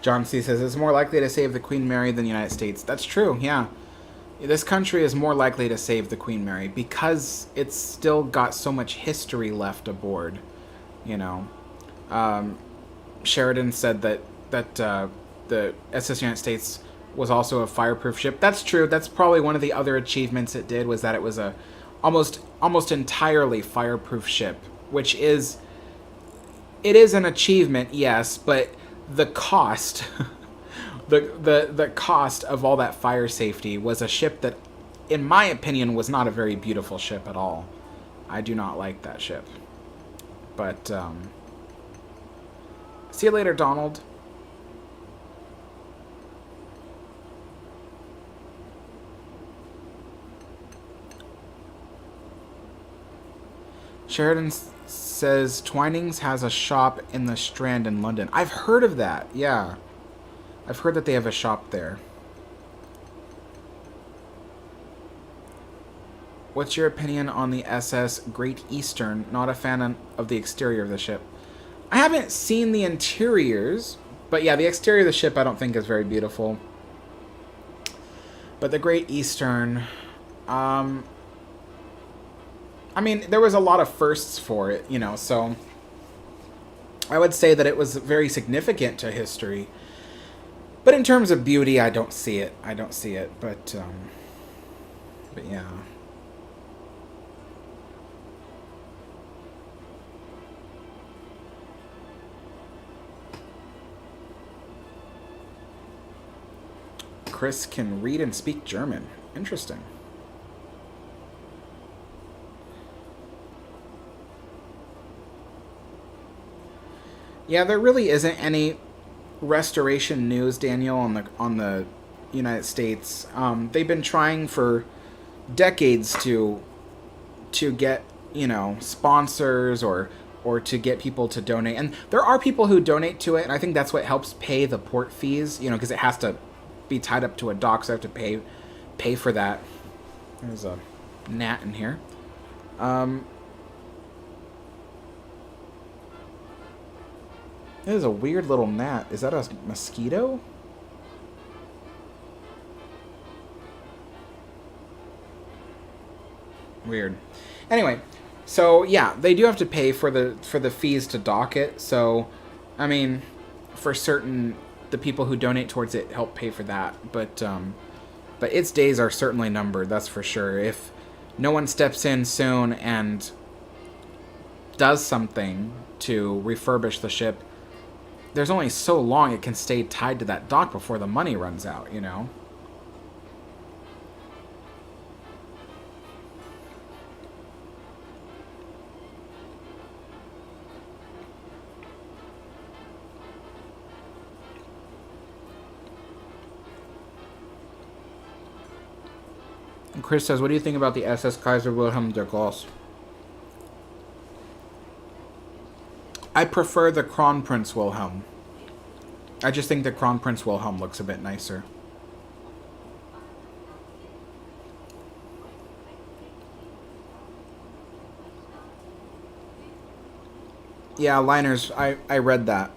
John C. says, it's more likely to save the Queen Mary than the United States. That's true, yeah. This country is more likely to save the Queen Mary because it's still got so much history left aboard, you know. Sheridan said that the SS United States was also a fireproof ship. That's true. That's probably one of the other achievements it did, was that it was a almost entirely fireproof ship, which is... it is an achievement, yes, but... the cost, the cost of all that fire safety was a ship that, in my opinion, was not a very beautiful ship at all. I do not like that ship. But, see you later, Donald. Sheridan says Twinings has a shop in the Strand in London. I've heard of that. Yeah. I've heard that they have a shop there. What's your opinion on the SS Great Eastern? Not a fan of the exterior of the ship. I haven't seen the interiors, but yeah, the exterior of the ship I don't think is very beautiful. But the Great Eastern, I mean, there was a lot of firsts for it, you know, so I would say that it was very significant to history. But in terms of beauty, I don't see it. I don't see it, but yeah. Chris can read and speak German. Interesting. Yeah, there really isn't any restoration news, Daniel, on the United States. They've been trying for decades to get, you know, sponsors or to get people to donate. And there are people who donate to it, and I think that's what helps pay the port fees, you know, because it has to be tied up to a dock, so I have to pay for that. There's a gnat in here. It is a weird little gnat. Is that a mosquito? Weird. Anyway, so yeah, they do have to pay for the fees to dock it. So, I mean, for certain, the people who donate towards it help pay for that. But its days are certainly numbered. That's for sure. If no one steps in soon and does something to refurbish the ship, there's only so long it can stay tied to that dock before the money runs out, you know? And Chris says, what do you think about the SS Kaiser Wilhelm der Grosse? I prefer the Kronprinz Wilhelm. I just think the Kronprinz Wilhelm looks a bit nicer. Yeah, liners, I read that.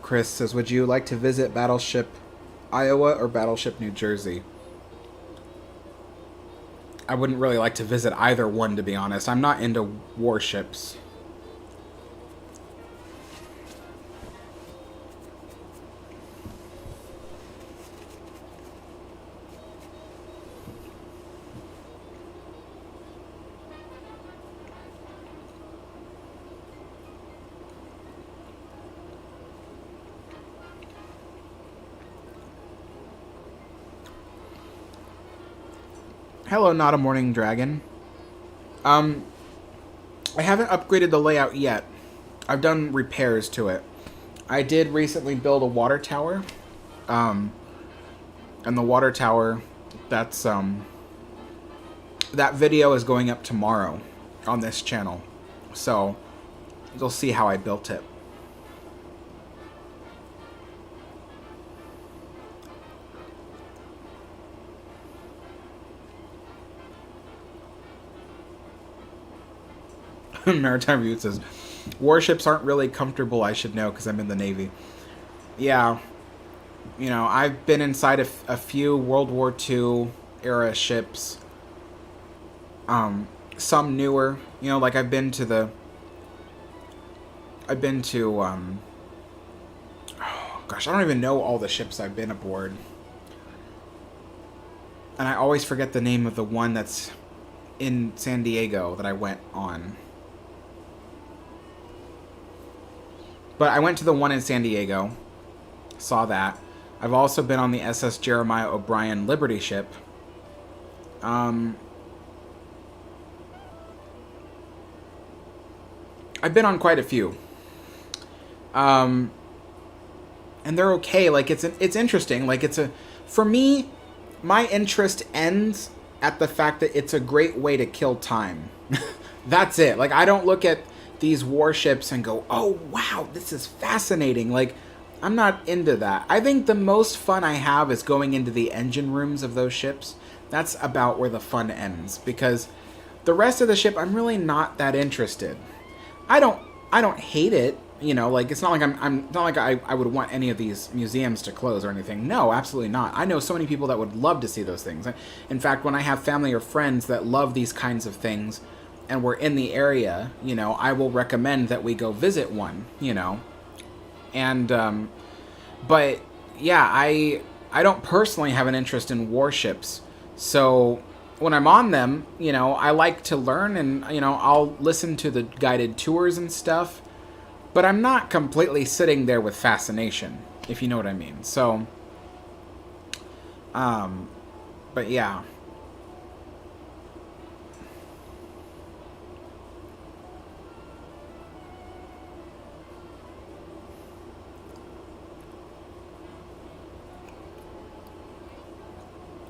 Chris says, would you like to visit Battleship Iowa or Battleship New Jersey? I wouldn't really like to visit either one, to be honest. I'm not into warships. Hello, Not a Morning Dragon. I haven't upgraded the layout yet. I've done repairs to it. I did recently build a water tower. And the water tower, that's, that video is going up tomorrow on this channel. So, you'll see how I built it. Maritime Review says, warships aren't really comfortable, I should know, because I'm in the Navy. Yeah. You know, I've been inside a few World War II era ships. Some newer. You know, like I've been to, oh gosh, I don't even know all the ships I've been aboard. And I always forget the name of the one that's in San Diego that I went on. But I went to the one in San Diego, saw that. I've also been on the SS Jeremiah O'Brien Liberty ship. I've been on quite a few. And they're okay. Like, it's interesting. Like, for me, my interest ends at the fact that it's a great way to kill time. That's it. Like, I don't look at these warships and go, oh, wow, this is fascinating. Like, I'm not into that. I think the most fun I have is going into the engine rooms of those ships. That's about where the fun ends, because the rest of the ship, I'm really not that interested. I don't hate it. You know, like, it's not like I'm not like I would want any of these museums to close or anything. No, absolutely not. I know so many people that would love to see those things. In fact, when I have family or friends that love these kinds of things and we're in the area, you know, I will recommend that we go visit one, you know. And, but, yeah, I don't personally have an interest in warships. So when I'm on them, you know, I like to learn and, you know, I'll listen to the guided tours and stuff. But I'm not completely sitting there with fascination, if you know what I mean. So, but yeah.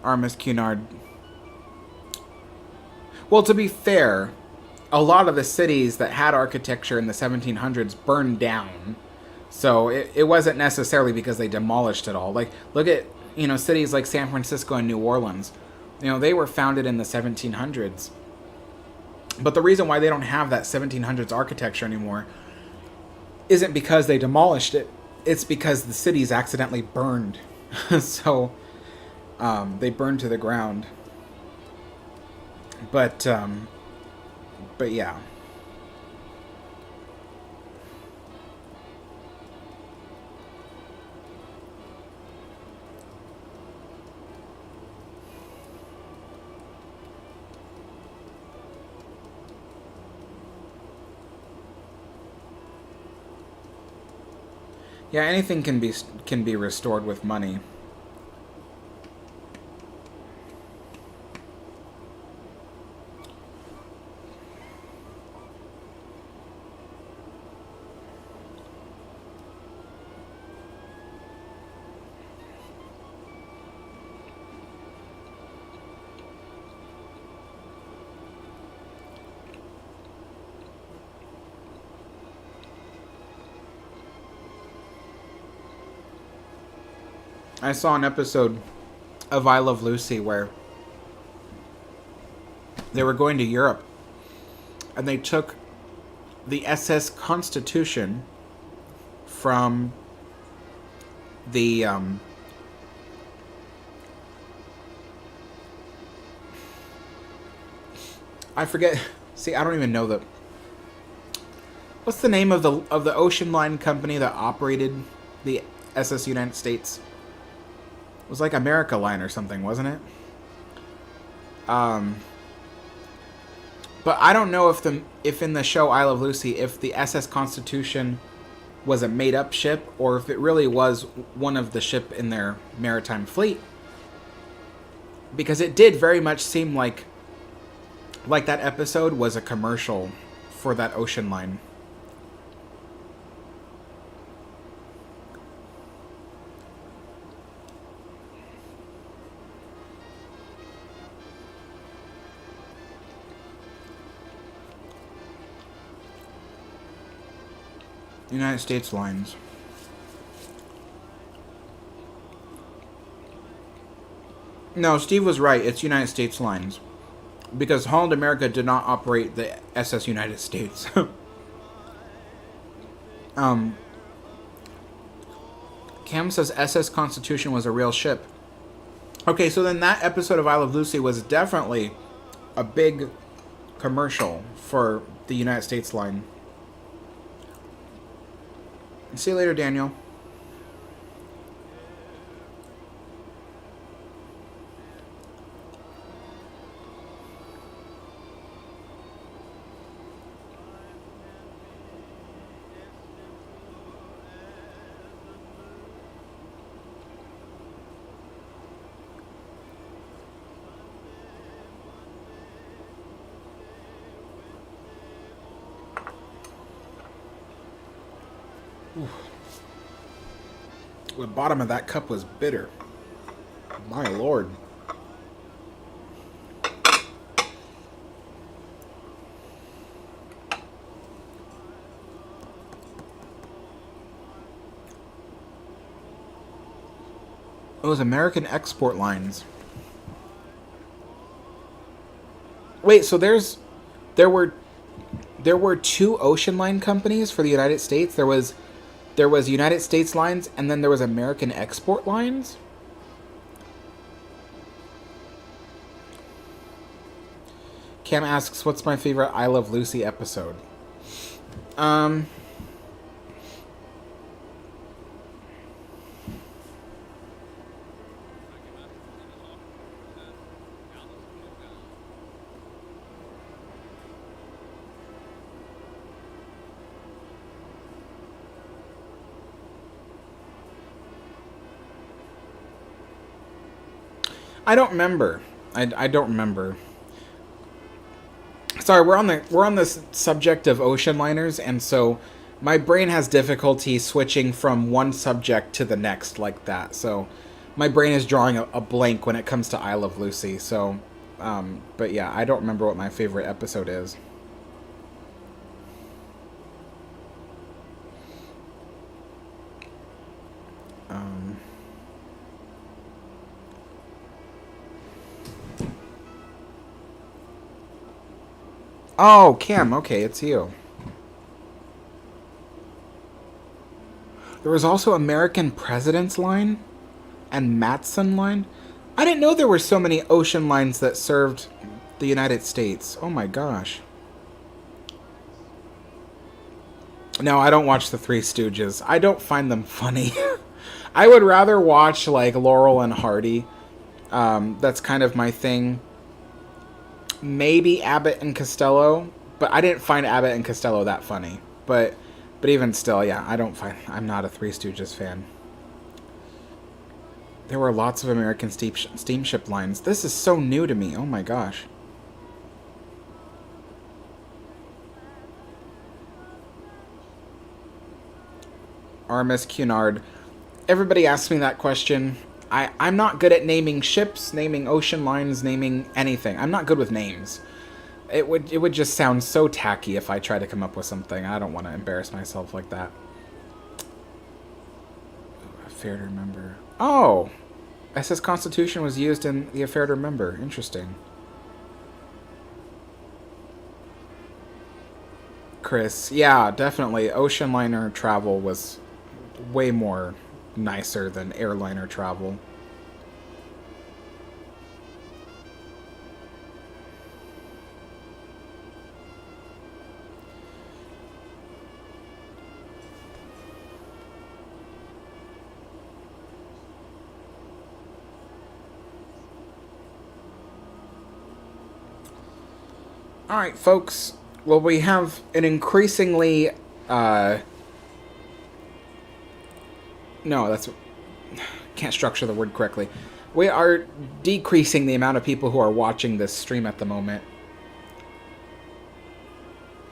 RMS Cunard. Well, to be fair, a lot of the cities that had architecture in the 1700s burned down. So it wasn't necessarily because they demolished it all. Like, look at, you know, cities like San Francisco and New Orleans. You know, they were founded in the 1700s. But the reason why they don't have that 1700s architecture anymore isn't because they demolished it. It's because the cities accidentally burned. So they burned to the ground. But yeah. Yeah, anything can be restored with money. I saw an episode of I Love Lucy where they were going to Europe and they took the SS Constitution from the I forget. See, I don't even know the what's the name of the ocean line company that operated the SS United States. It was like America Line or something, wasn't it? But I don't know if in the show I Love Lucy, if the SS Constitution was a made-up ship or if it really was one of the ship in their maritime fleet. Because it did very much seem like that episode was a commercial for that ocean line. United States lines. No, Steve was right. It's United States lines. Because Holland America did not operate the SS United States. Cam says SS Constitution was a real ship. Okay, so then that episode of I Love Lucy was definitely a big commercial for the United States line. See you later, Daniel. The bottom of that cup was bitter. My lord. Those American export lines. Wait, so there were two ocean line companies for the United States. There was United States Lines, and then there was American Export Lines. Cam asks, "What's my favorite I Love Lucy episode?" I don't remember. I don't remember. Sorry, we're on the subject of ocean liners, and so my brain has difficulty switching from one subject to the next like that. So my brain is drawing a blank when it comes to I Love Lucy. So, but yeah, I don't remember what my favorite episode is. Oh, Cam, okay, it's you. There was also American President's Line and Matson Line. I didn't know there were so many ocean lines that served the United States. Oh my gosh. No, I don't watch the Three Stooges. I don't find them funny. I would rather watch, like, Laurel and Hardy. That's kind of my thing. Maybe Abbott and Costello, but I didn't find Abbott and Costello that funny. But even still, yeah, I'm not a Three Stooges fan. There were lots of American steamship lines. This is so new to me. Oh my gosh. RMS Cunard. Everybody asks me that question. I'm not good at naming ships, naming ocean lines, naming anything. I'm not good with names. It would just sound so tacky if I try to come up with something. I don't want to embarrass myself like that. Affair to Remember. Oh! SS Constitution was used in the Affair to Remember. Interesting. Chris. Yeah, definitely. Ocean liner travel was way more nicer than airliner travel. Alright, folks. Well, we have an increasingly... No, that's... Can't structure the word correctly. We are decreasing the amount of people who are watching this stream at the moment.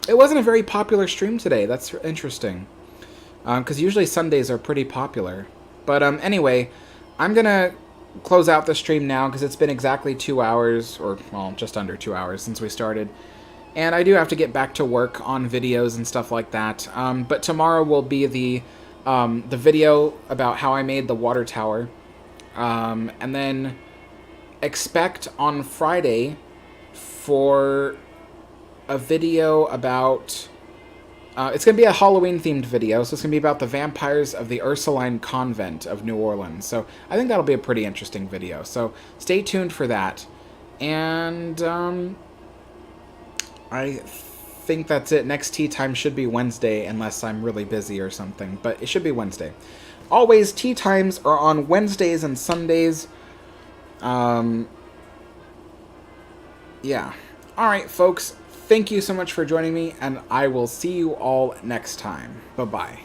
It wasn't a very popular stream today. That's interesting. Because usually Sundays are pretty popular. But anyway, I'm going to close out the stream now because it's been exactly 2 hours, or, well, just under 2 hours since we started. And I do have to get back to work on videos and stuff like that. But tomorrow will be the video about how I made the water tower. And then expect on Friday for a video about... it's going to be a Halloween-themed video, so it's going to be about the vampires of the Ursuline Convent of New Orleans. So I think that'll be a pretty interesting video. So stay tuned for that. And I think that's it. Next tea time should be Wednesday, unless I'm really busy or something. But it should be Wednesday. Always, tea times are on Wednesdays and Sundays. Yeah. Alright, folks. Thank you so much for joining me, and I will see you all next time. Bye-bye.